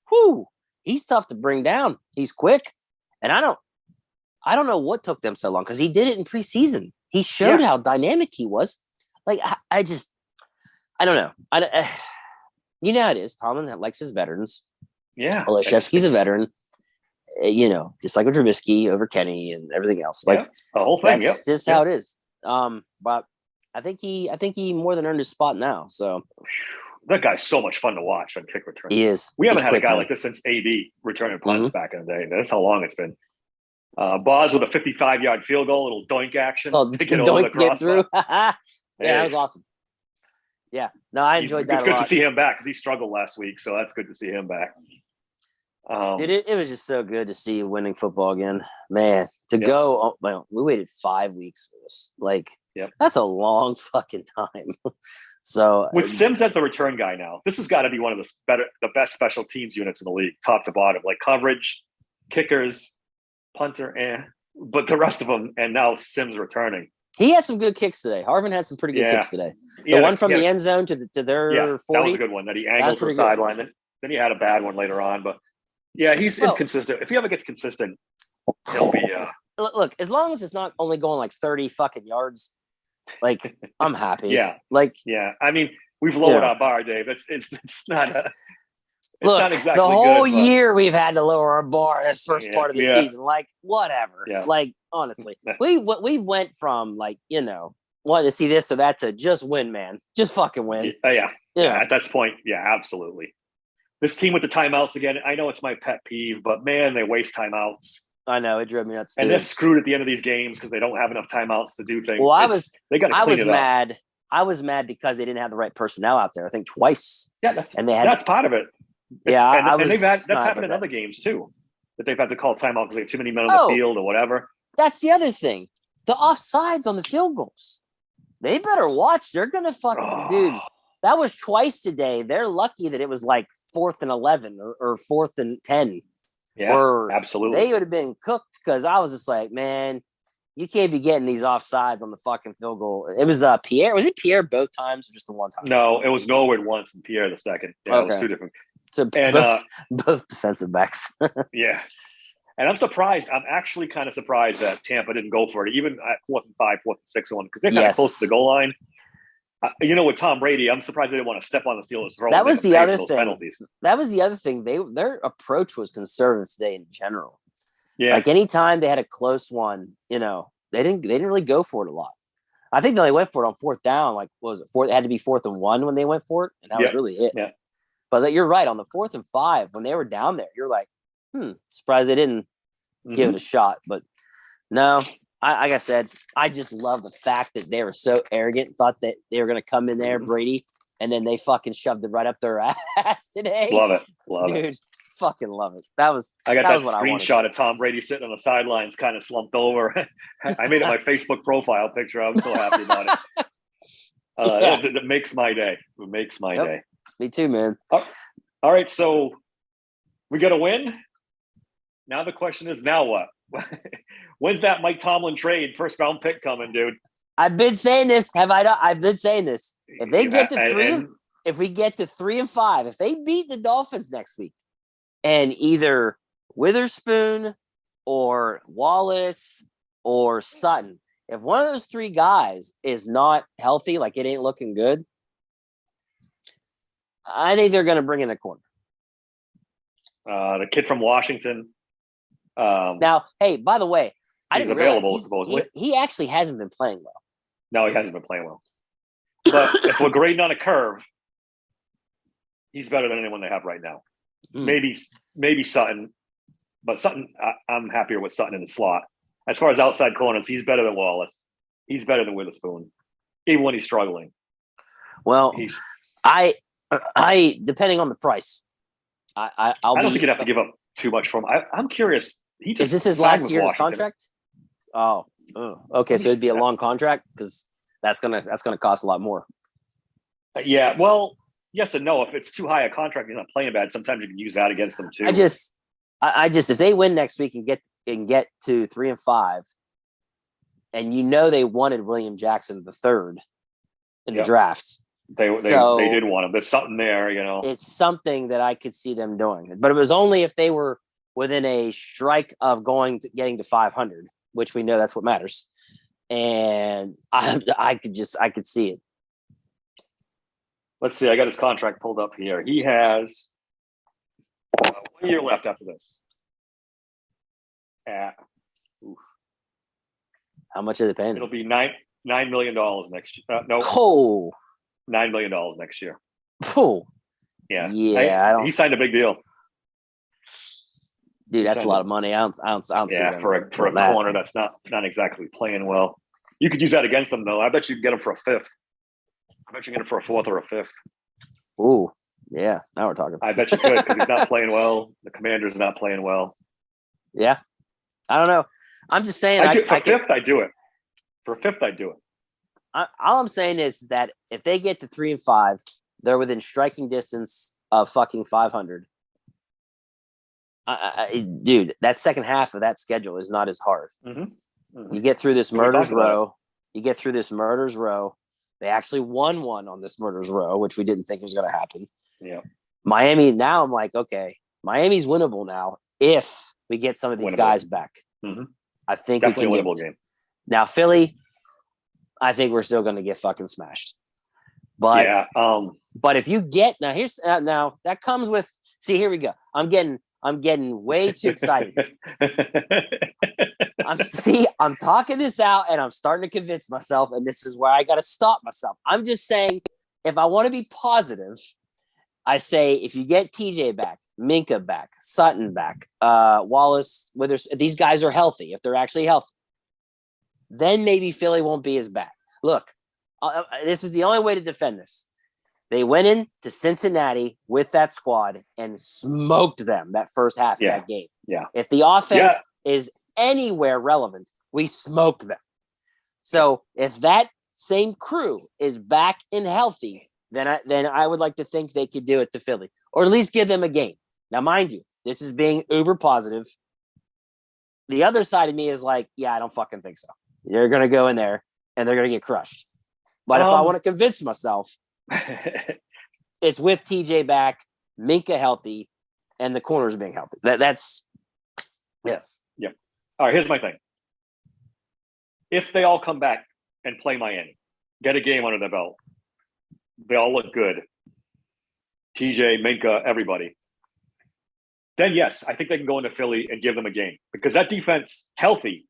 he's tough to bring down. He's quick. And I don't know what took them so long because he did it in preseason. He showed how dynamic he was. Like, I don't know. You know how it is. Tomlin likes his veterans. Yeah. Olszewski's a veteran. Just like with Trubisky over Kenny and everything else. Like the whole thing. That's just how it is. But I think he more than earned his spot now. So that guy's so much fun to watch on kick return. He is. We haven't had a guy like this since AB returning punts back in the day. That's how long it's been. Boz with a 55-yard field goal, a little doink action. Oh, doink get through. Yeah, that was awesome. Yeah, no, I enjoyed that. It's good to see him back because he struggled last week, so that's good to see him back. Dude, it was just so good to see you winning football again, man. Go, we waited 5 weeks for this. Like, that's a long fucking time. So with Sims as the return guy now, this has got to be one of the best special teams units in the league, top to bottom. Like coverage, kickers, punter, but the rest of them, and now Sims returning. He had some good kicks today. Harvin had some pretty good kicks today. The one from the end zone to their 40. That was a good one that he angled to the sideline. Then he had a bad one later on, but he's inconsistent. If he ever gets consistent, he'll be. Look, as long as it's not only going like 30 fucking yards, like I'm happy. I mean, we've lowered our bar, Dave. It's not a. Look, not exactly the whole good, year we've had to lower our bar this first part of the season. Like, whatever. Yeah. Like, honestly, we went from like, wanting to see this or that to just win, man. Just fucking win. At this point, absolutely. This team with the timeouts again. I know it's my pet peeve, but man, they waste timeouts. I know, it drove me nuts too. And they're screwed at the end of these games because they don't have enough timeouts to do things. Well, I was mad. I was mad because they didn't have the right personnel out there. I think twice. Yeah, that's part of it. That's happened in other games too. That they've had to call timeout because they have too many men on the field or whatever. That's the other thing. The offsides on the field goals. They better watch. They're gonna dude. That was twice today. They're lucky that it was like 4th and 11 or 4th and 10. Yeah, absolutely. They would have been cooked because I was just like, man, you can't be getting these offsides on the fucking field goal. It was Pierre. Was it Pierre both times or just the one time? No, it was Norwood once and Pierre the second. Yeah, It was two different. So both defensive backs. Yeah. And I'm surprised. I'm actually kind of surprised that Tampa didn't go for it, even at 4th and 5, 4th and 6 one, because they're kind of close to the goal line. With Tom Brady, I'm surprised they didn't want to step on the Steelers' throat. That was the other thing. Penalties. That was the other thing. Their approach was conservative today in general. Yeah. Like anytime they had a close one, they didn't really go for it a lot. I think they only went for it on 4th down. Like, what was it? It had to be 4th and 1 when they went for it, and that was really it. Yeah. But you're right, on the 4th and 5, when they were down there, you're like, surprised they didn't give it a shot. But no, like I said, I just love the fact that they were so arrogant, thought that they were going to come in there, Brady, and then they fucking shoved it right up their ass today. Love it. Dude, fucking love it. I got that screenshot of Tom Brady sitting on the sidelines, kind of slumped over. I made it my Facebook profile picture. I'm so happy about it. It makes my day. It makes my day. Me too, man. All right, so we got to win. Now the question is, now what? When's that Mike Tomlin trade first round pick coming, dude? I've been saying this. Have I not? I've been saying this. If they get to if we get to 3 and 5, if they beat the Dolphins next week, and either Witherspoon or Wallace or Sutton, if one of those 3 guys is not healthy, like it ain't looking good, I think they're going to bring in a corner. The kid from Washington. Now, hey, by the way, he's available, supposedly. He actually hasn't been playing well. No, he hasn't been playing well. But if we're grading on a curve, he's better than anyone they have right now. Maybe Sutton, but Sutton, I'm happier with Sutton in the slot. As far as outside corners, he's better than Wallace. He's better than Witherspoon. even when he's struggling. Well, I depending on the price, I don't think you'd have to give up too much for him. I'm curious. Is this his last year of his contract? Oh, okay. So it'd be a long contract because that's gonna cost a lot more. Yeah. Well, yes and no. If it's too high a contract, you're not playing bad. Sometimes you can use that against them too. I just if they win next week and get to 3-5, and they wanted William Jackson III in the draft. They did want him. There's something there, It's something that I could see them doing, but it was only if they were within a strike of getting to 500, which we know that's what matters. And I could see it. Let's see. I got his contract pulled up here. He has 1 year left after this. How much are they paying? It'll be $9 million next year. No. Oh. $9 million next year. Oh. Yeah. He signed a big deal. Dude, that's a lot of money. I don't see that. For a corner that's not exactly playing well. You could use that against them, though. I bet you can get him for a fifth. I bet you can get him for a fourth or a fifth. Ooh, yeah. Now we're talking. I bet you could because he's not playing well. The Commander's not playing well. Yeah. I don't know. I'm just saying. For a fifth, I'd do it. For a fifth, I'd do it. All I'm saying is that if they get to 3-5, they're within striking distance of fucking 500. Dude, that second half of that schedule is not as hard. Mm-hmm. Mm-hmm. You get through this murders row. They actually won one on this murders row, which we didn't think was going to happen. Yeah. Miami, now I'm like, okay, Miami's winnable now if we get some of these guys back. Mm-hmm. I think definitely we can a winnable game. Now, Philly, I think we're still going to get fucking smashed. But but if you get now that comes with here we go. I'm getting way too excited. I'm talking this out and I'm starting to convince myself, and this is where I got to stop myself. I'm just saying, if I want to be positive, I say if you get TJ back, Minka back, Sutton back, Wallace, whether these guys are healthy, if they're actually healthy, then maybe Philly won't be as bad. Look, this is the only way to defend this. They went into Cincinnati with that squad and smoked them that first half of that game. Yeah. If the offense is anywhere relevant, we smoke them. So if that same crew is back and healthy, then I would like to think they could do it to Philly, or at least give them a game. Now, mind you, this is being uber positive. The other side of me is like, I don't fucking think so. They're going to go in there and they're going to get crushed. But if I want to convince myself, it's with TJ back, Minka healthy, and the corners being healthy. That's yes. Yep. All right, here's my thing. If they all come back and play Miami, get a game under their belt, they all look good. TJ, Minka, everybody. Then yes, I think they can go into Philly and give them a game, because that defense, healthy,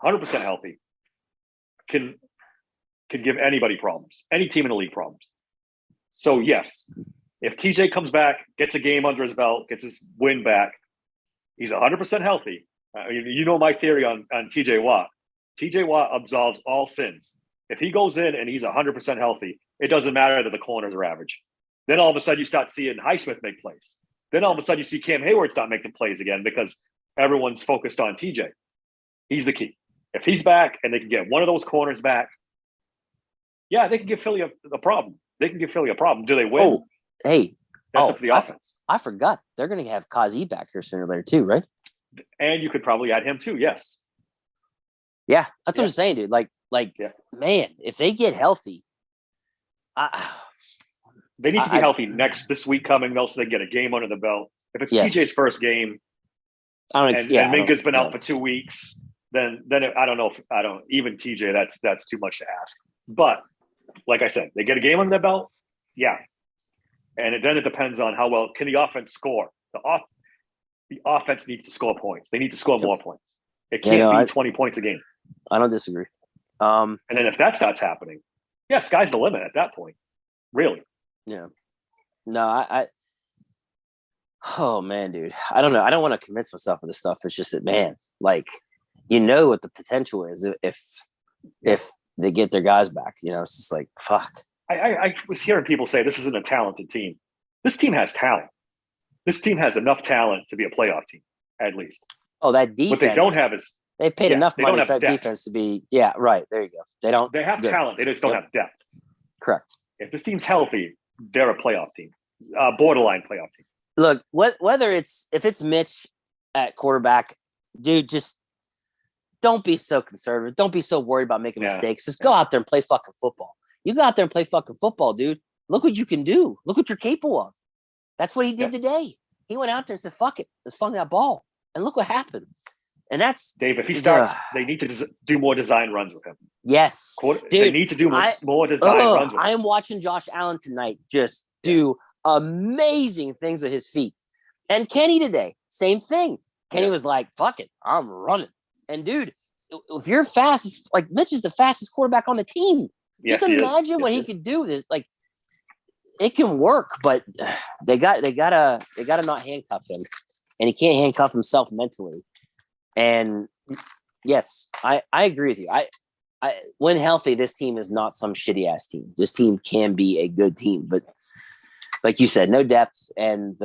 100% healthy, can give anybody problems, any team in the league problems. So yes, if TJ comes back, gets a game under his belt, gets his win back, he's 100% healthy. You know my theory on TJ Watt. TJ Watt absolves all sins. If he goes in and he's 100% healthy, it doesn't matter that the corners are average. Then all of a sudden you start seeing Highsmith make plays. Then all of a sudden you see Cam Hayward start making plays again because everyone's focused on TJ. He's the key. If he's back and they can get one of those corners back, they can give Philly a problem. They can give Philly a problem. Do they win? Oh, hey. That's up to the offense. I forgot. They're going to have Kazi back here sooner or later too, right? And you could probably add him too, yes. Yeah, that's what I'm saying, dude. Man, if they get healthy, they need to be healthy this week coming, though, so they get a game under the belt. If it's TJ's first game, and Minka's been out for 2 weeks, then I don't know if even TJ, that's too much to ask. But like I said, they get a game under their belt, and then it depends on how well can the offense score. The offense needs to score points. They need to score more points. It can't be 20 points a game. I don't disagree. And then if that starts happening, sky's the limit at that point. Really. Yeah. No, oh man, dude. I don't know. I don't want to convince myself of this stuff. It's just that, man, what the potential is if they get their guys back. It's just like fuck. I was hearing people say this isn't a talented team. This team has talent. This team has enough talent to be a playoff team, at least. Oh, that defense. What they don't have is they paid enough money for that defense to be. Yeah, right. There you go. They have talent. They just don't have depth. Correct. If this team's healthy, they're a playoff team, borderline playoff team. Look, whether if it's Mitch at quarterback, dude, just don't be so conservative. Don't be so worried about making mistakes. Just go out there and play fucking football. You go out there and play fucking football, dude. Look what you can do. Look what you're capable of. That's what he did today. He went out there and said, fuck it, and slung that ball. And look what happened. And that's Dave, if he starts, they need to do more design runs with him. Yes. Dude, they need to do more design runs with him. I am watching Josh Allen tonight just do amazing things with his feet. And Kenny today, same thing. Kenny was like, fuck it, I'm running. And dude, if you're fast, like Mitch is the fastest quarterback on the team. Just imagine what he could do. There's like, it can work, but they gotta not handcuff him, and he can't handcuff himself mentally. And yes, I agree with you. I when healthy, this team is not some shitty ass team. This team can be a good team, but like you said, no depth, and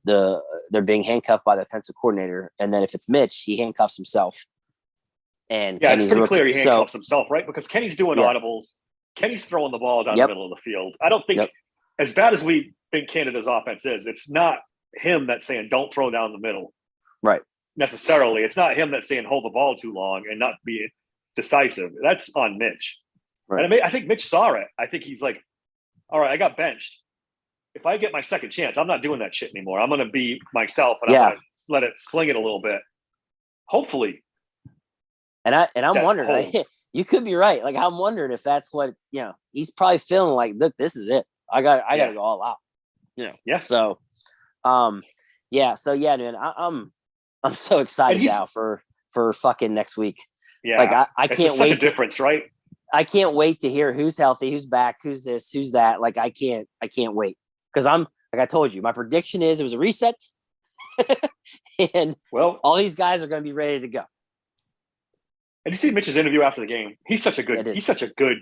they're being handcuffed by the offensive coordinator. And then if it's Mitch, he handcuffs himself. And Kenny's it's pretty clear he handcuffs himself, right? Because Kenny's doing audibles. Kenny's throwing the ball down the middle of the field. I don't think, as bad as we think Canada's offense is, it's not him that's saying don't throw down the middle. Right. Necessarily. It's not him that's saying hold the ball too long and not be decisive. That's on Mitch. Right. And I think Mitch saw it. I think he's like, all right, I got benched. If I get my second chance, I'm not doing that shit anymore. I'm going to be myself and I'm going to let it sling it a little bit. Hopefully. And I'm wondering, you could be right. Like, I'm wondering if that's what, he's probably feeling like, look, this is it. I got to go all out. Yeah. So, man, I'm so excited now for fucking next week. Yeah. Like I can't wait. Such a difference, right? I can't wait to hear who's healthy, who's back, who's this, who's that. Like I can't wait. Because I'm, like I told you, my prediction is it was a reset. And all these guys are going to be ready to go. And you see Mitch's interview after the game. He's such a good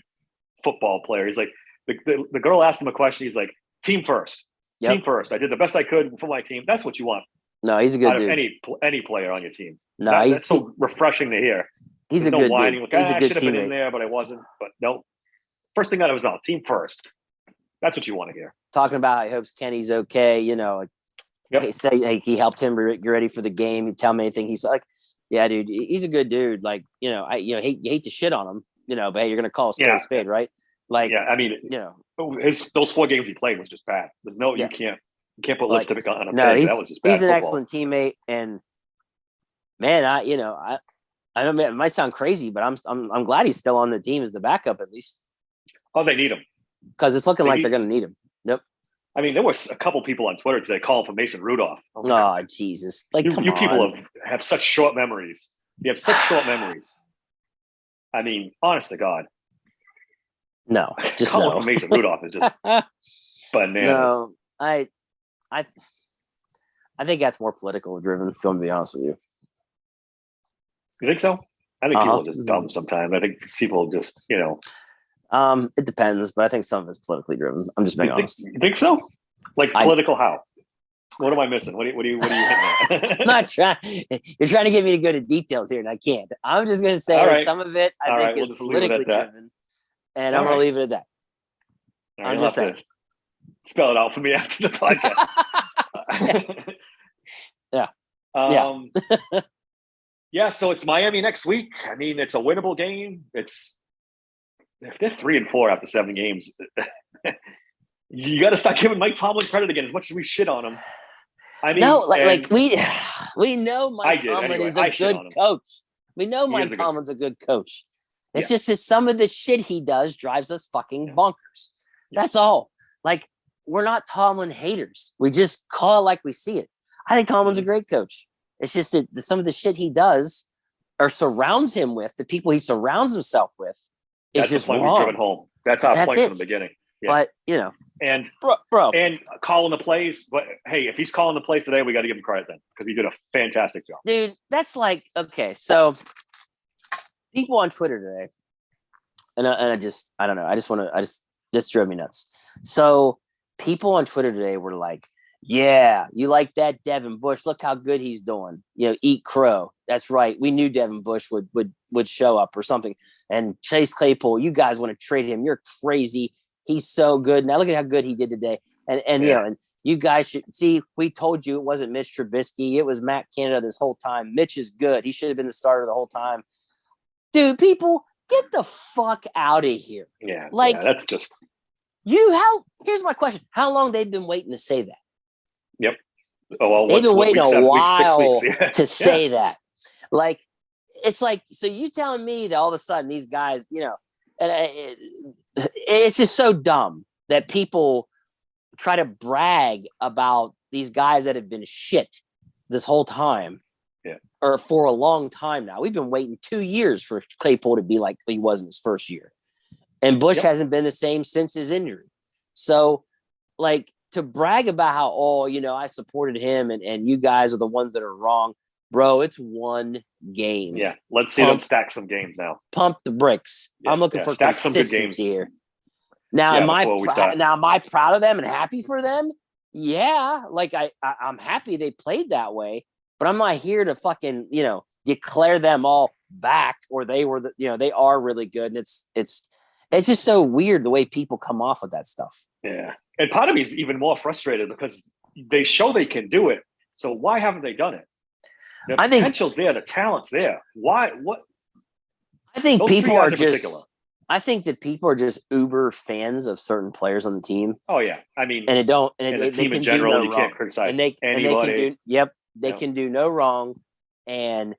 football player. He's like, the girl asked him a question. He's like, team first. Yep. Team first. I did the best I could for my team. That's what you want. No, he's a good dude. Any player on your team. No, that's so refreshing to hear. He's a good dude. Like, he's a good teammate. I should have been in there, but I wasn't. But no. First thing out of his mouth, team first. That's what you want to hear. Talking about how he hopes Kenny's okay. Say he helped him get ready for the game. He'd tell me anything. He's like, yeah, dude, he's a good dude. Like, you hate to shit on him, but hey, you're gonna call a spade a spade, right? Like, I mean, those 4 games he played was just bad. There's no, you can't put lipstick on a pig. That was just bad. He's an excellent teammate, and man, I don't mean, it might sound crazy, but I'm glad he's still on the team as the backup at least. Oh, they need him because it's looking like they're gonna need him. Yep. I mean, there was a couple people on Twitter today calling for Mason Rudolph. Oh, Jesus! Like, you people have such short memories. You have such short memories. I mean, honest to God. No, just calling for Mason Rudolph is just bananas. No, I think that's more political driven. If I'm to be honest with you. You think so? I think people are just dumb sometimes. I think people just, It depends, but I think some of it's politically driven. I'm just being honest. You think so? Like political how? What am I missing? What are you hitting at? I'm not trying. You're trying to get me to go to details here, and I can't. I'm just going to say some of it I think is politically driven, and I'm going to leave it at that. I'm just saying. Spell it out for me after the podcast. Yeah. So it's Miami next week. I mean, it's a winnable game. If they're 3-4 after 7 games, you got to start giving Mike Tomlin credit again. As much as we shit on him, I mean, no, we know Mike Tomlin is a good coach. We know Mike Tomlin's a good coach. It's just that some of the shit he does drives us fucking bonkers. That's all. Like, we're not Tomlin haters. We just call it like we see it. I think Tomlin's a great coach. It's just that some of the shit he does or surrounds him with, the people he surrounds himself with, is just wrong. That's the point we've driven home. That's our point from the beginning. Yeah. But, and bro, and calling the plays. But hey, if he's calling the plays today, we got to give him credit then because he did a fantastic job. Dude, that's like, okay, so people on Twitter today and I don't know. This drove me nuts. So people on Twitter today were like, yeah, you like that Devin Bush? Look how good he's doing. Eat crow. That's right. We knew Devin Bush would show up or something. And Chase Claypool, you guys want to trade him? You're crazy. He's so good. Now look at how good he did today. And and you guys should see. We told you it wasn't Mitch Trubisky. It was Matt Canada this whole time. Mitch is good. He should have been the starter the whole time. Dude, people, get the fuck out of here. Yeah, that's just here's my question. How long they've been waiting to say that? Yep. Oh, well, they've been waiting a while to say that. Like, it's like, so you telling me that all of a sudden these guys, and it's just so dumb that people try to brag about these guys that have been shit this whole time. Yeah. Or for a long time now. We've been waiting 2 years for Claypool to be like he was in his first year. And Bush hasn't been the same since his injury. So, like, to brag about how, I supported him and you guys are the ones that are wrong. Bro, it's one game. Yeah, let's see them stack some games now. Pump the bricks. I'm looking for consistency here. Now, am I proud of them and happy for them? Yeah, like I'm happy they played that way, but I'm not here to fucking declare them all back or they were they are really good. And it's just so weird the way people come off with that stuff. Yeah, and part of me is even more frustrated because they show they can do it. So why haven't they done it? The potential's there, the talent's there. Why? What? I think people are just. I think that people are just uber fans of certain players on the team. Oh yeah, I mean, and the team in general, you can't criticize anybody. They can do no wrong, and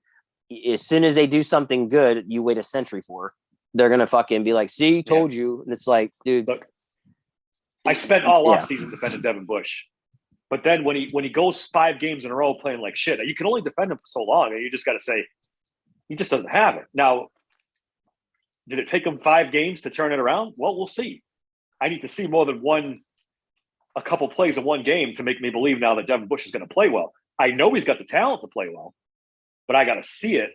as soon as they do something good, you wait a century for. They're gonna fucking be like, "See, told you," and it's like, dude. Look, I spent all offseason defending Devin Bush. But then when he goes 5 games in a row playing like shit, you can only defend him for so long. And you just got to say, he just doesn't have it. Now, did it take him 5 games to turn it around? Well, we'll see. I need to see more than a couple plays in one game to make me believe now that Devin Bush is going to play well. I know he's got the talent to play well, but I got to see it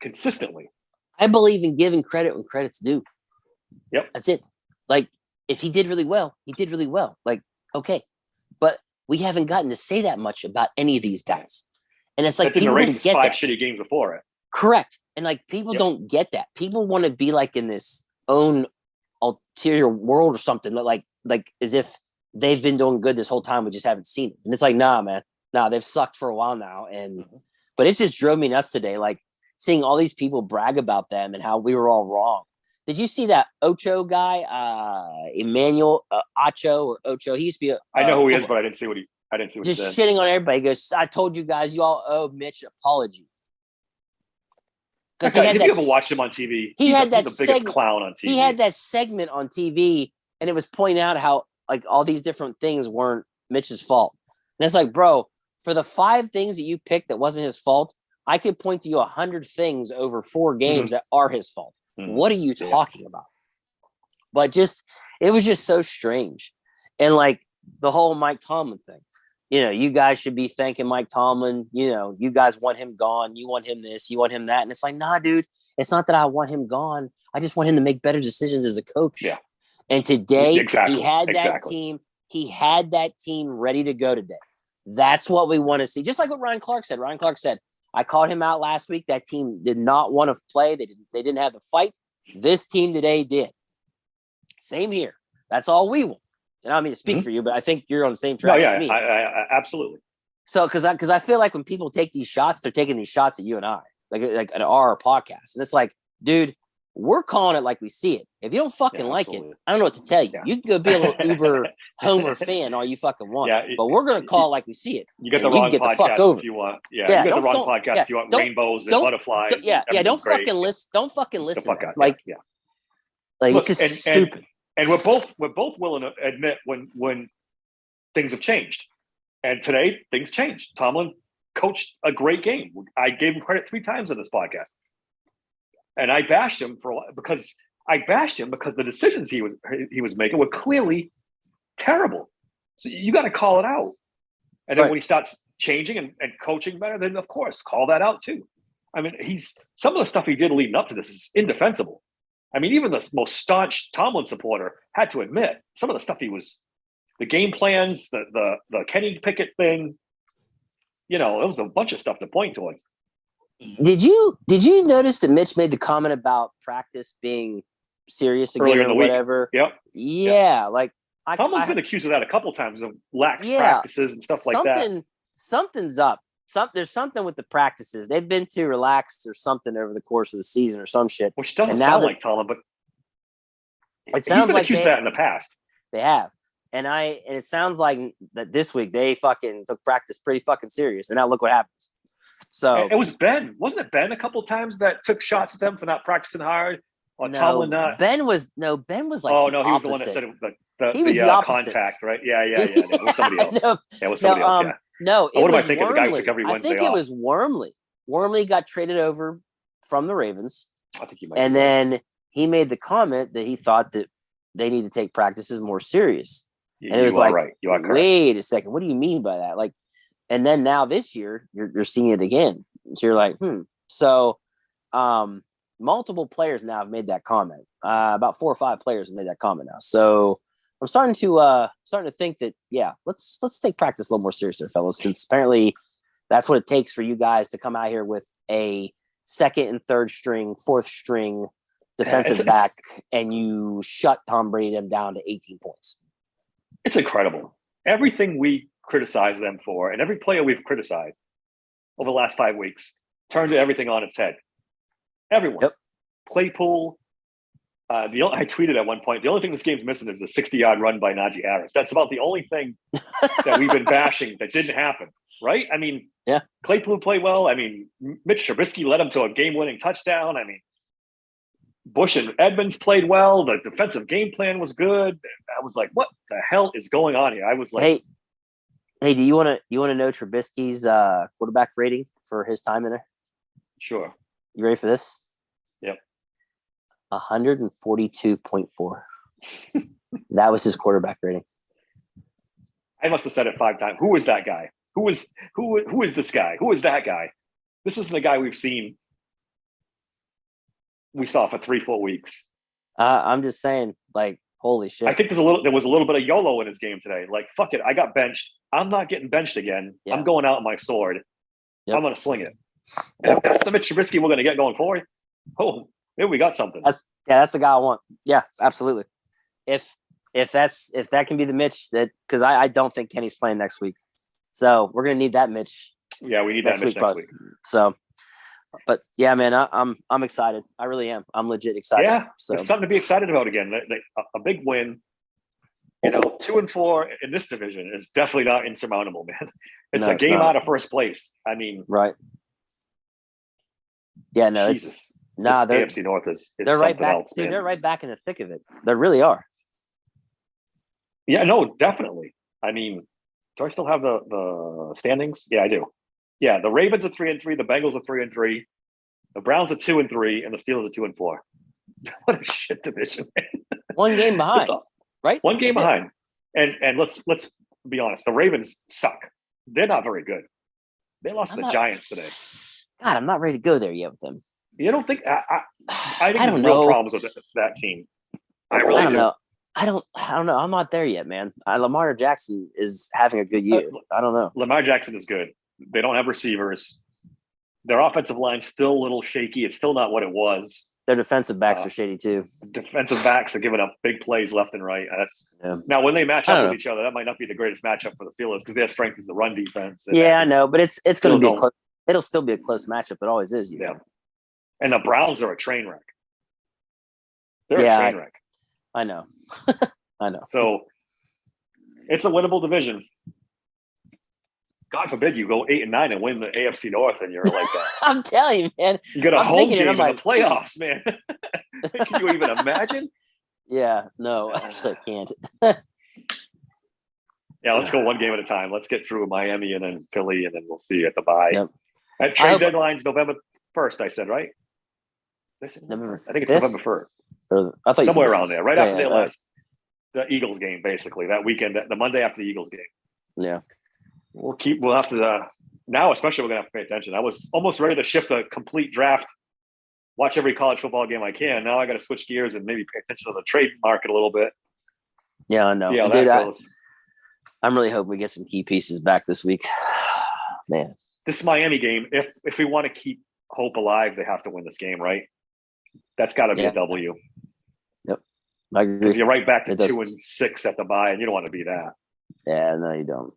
consistently. I believe in giving credit when credit's due. Yep. That's it. Like, if he did really well, he did really well. Like, okay. But we haven't gotten to say that much about any of these guys. And it's like, people don't get 5 shitty games before it. Correct. And like, people don't get that. People want to be like in this own ulterior world or something, like as if they've been doing good this whole time. We just haven't seen it. And it's like, nah, man, they've sucked for a while now. But it just drove me nuts today. Like, seeing all these people brag about them and how we were all wrong. Did you see that Ocho guy, Emmanuel Acho or Ocho? He used to be. I know who he is, but I didn't see what he said. Just shitting on everybody. He goes, I told you guys, you all owe Mitch an apology. Because if you ever watched him on TV, he's the biggest clown on TV. He had that segment on TV, and it was pointing out how like all these different things weren't Mitch's fault. And it's like, bro, for the 5 things that you picked that wasn't his fault, I could point to you 100 things over 4 games that are his fault. Mm-hmm. What are you talking about? But it was just so strange. And like the whole Mike Tomlin thing, you guys should be thanking Mike Tomlin. You guys want him gone. You want him this, you want him that. And it's like, nah, dude, it's not that I want him gone. I just want him to make better decisions as a coach. Yeah. And today he had that team. He had that team ready to go today. That's what we want to see. Just like what Ryan Clark said. Ryan Clark said, I called him out last week. That team did not want to play. They didn't have the fight. This team today did. Same here. That's all we want. And I don't mean to speak for you, but I think you're on the same track as me. I absolutely. So, because I feel like when people take these shots, they're taking these shots at you and I, like at our podcast. And it's like, dude, we're calling it like we see it. If you don't fucking like it, I don't know what to tell you. Yeah. You can go be a little Uber Homer fan all you fucking want. Yeah, but we're going to call it like we see it. You get the wrong podcast if you want. Yeah, you get the wrong podcast if you want rainbows and butterflies. Don't fucking listen. Don't fucking listen. Like it's just stupid. And we're both willing to admit when things have changed. And today things changed. Tomlin coached a great game. I gave him credit 3 times in this podcast. And I bashed him because the decisions he was making were clearly terrible. So you got to call it out. And then when he starts changing and coaching better, then of course call that out too. I mean, some of the stuff he did leading up to this is indefensible. I mean, even the most staunch Tomlin supporter had to admit some of the stuff the game plans, the Kenny Pickett thing. It was a bunch of stuff to point towards. Did you notice that Mitch made the comment about practice being serious again or whatever? Week. Yep. Yeah, like Tomlin's been accused of that a couple times, of lax practices and stuff like that. Something's up. There's something with the practices. They've been too relaxed or something over the course of the season or some shit. Which doesn't sound like Tomlin, but it sounds he's been accused of that in the past. They have. And it sounds like that this week they fucking took practice pretty fucking serious. And now look what happens. So it was Ben. Wasn't it Ben a couple times that took shots at them for not practicing hard? Tomlin not. Ben was like, oh no, he was the one that said the contact, right? Yeah. It was somebody else. It was somebody else. Yeah. No, what am I thinking? The guy who took every Wednesday off. I think it was Wormley. Wormley got traded over from the Ravens. I think he might. And then he made the comment that he thought that they need to take practices more serious. And it was like, right. You are correct. Wait a second. What do you mean by that? Like, and then now this year you're seeing it again. So you're like, So, multiple players now have made that comment. About 4 or 5 players have made that comment now. So I'm starting to think that, let's take practice a little more seriously, fellas, since apparently that's what it takes for you guys to come out here with a second and third string, fourth string defensive back, and you shut Tom Brady them down to 18 points. It's incredible. Everything we criticize them for, and every player we've criticized over the last 5 weeks, turned everything on its head. Everyone. Yep. Claypool. I tweeted at one point, the only thing this game's missing is a 60-yard run by Najee Harris. That's about the only thing that we've been bashing that didn't happen, right? I mean, Claypool played well. I mean, Mitch Trubisky led him to a game-winning touchdown. I mean, Bush and Edmonds played well. The defensive game plan was good. I was like, what the hell is going on here? I was like, hey, do you want to know Trubisky's quarterback rating for his time in there? Sure. You ready for this? Yep. 142.4. That was his quarterback rating. I must have said it 5 times. Who is that guy? Who is this guy? Who is that guy? This isn't the guy we saw for 3-4 weeks. I'm just saying, like, holy shit. I think there was a little bit of YOLO in his game today. Like, fuck it, I got benched. I'm not getting benched again. Yeah. I'm going out on my sword. Yep. I'm going to sling it. And if that's the Mitch Trubisky we're going to get going forward, maybe we got something. That's the guy I want. Yeah, absolutely. If that can be the Mitch, because I don't think Kenny's playing next week, so we're going to need that Mitch. Yeah, we need that Mitch next week. So. But yeah, man, I'm excited. I really am. I'm legit excited. Yeah, so it's something to be excited about again. A big win. 2-4 in this division is definitely not insurmountable, man. It's a game out of first place. I mean, right? Yeah, no, Jesus. AFC North they're right back. Else, dude, they're right back in the thick of it. They really are. Yeah, no, definitely. I mean, do I still have the standings? Yeah, I do. Yeah, the Ravens are 3-3, the Bengals are 3-3, the Browns are 2-3, and the Steelers are 2-4. What a shit division, man. One game behind, right? One game behind. And let's be honest, the Ravens suck. They're not very good. They lost to the Giants today. God, I'm not ready to go there yet with them. You don't think I think there's real problems with that team. I don't know. I don't know. I'm not there yet, man. Lamar Jackson is having a good year. I don't know. Lamar Jackson is good. They don't have receivers. Their offensive line's still a little shaky. It's still not what it was. Their defensive backs are shady too. Defensive backs are giving up big plays left and right. Now, when they match up with each other, that might not be the greatest matchup for the Steelers because their strength is the run defense. I know, but it's going to be close. It'll still be a close matchup. It always is. Yeah. And the Browns are a train wreck. They're a train wreck. I know. I know. So it's a winnable division. God forbid you go 8-9 and win the AFC North, and you're like, I'm telling you, man. You got a home game in the playoffs, man. Can you even imagine? Yeah, no, actually, I can't. Yeah, let's go one game at a time. Let's get through Miami and then Philly, and then we'll see at the bye. Yep. At trade deadline's November 1st, I said, right? I think it's November 1st. I thought somewhere around there, right after they lost the Eagles game, basically that weekend, the Monday after the Eagles game. Yeah. We'll have to now, especially we're gonna have to pay attention. I was almost ready to shift a complete draft watch every college football game I can. Now I got to switch gears and maybe pay attention to the trade market a little bit. Yeah, I know. See how that goes. I'm really hoping we get some key pieces back this week. Man, this Miami game, if we want to keep hope alive, they have to win this game, right? That's got to be a W. Yep, I agree. Because you're right back to 2-6 at the bye, and you don't want to be that. Yeah, no, you don't.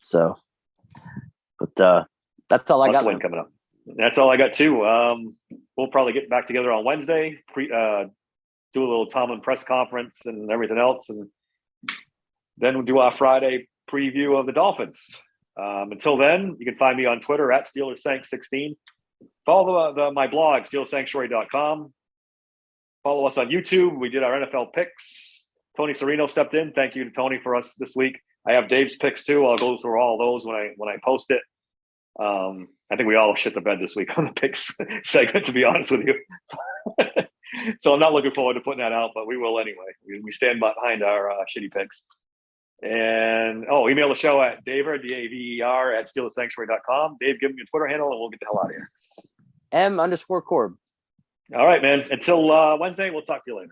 So, but that's all I got. Win coming up. That's all I got too. We'll probably get back together on Wednesday. Do a little Tomlin press conference and everything else, and then we'll do our Friday preview of the Dolphins. Until then, you can find me on Twitter at SteelersSank16. Follow my blog, SteelersSanctuary.com. Follow us on YouTube. We did our NFL picks. Tony Serino stepped in. Thank you to Tony for us this week. I have Dave's picks too. I'll go through all those when I post it. I think we all shit the bed this week on the picks segment, to be honest with you. So I'm not looking forward to putting that out, but we will anyway. We stand behind our shitty picks. And email the show at Daver, DAVER at SteelersSanctuary.com. Dave, give me your Twitter handle and we'll get the hell out of here. M_Corb. All right, man. Until Wednesday, we'll talk to you later.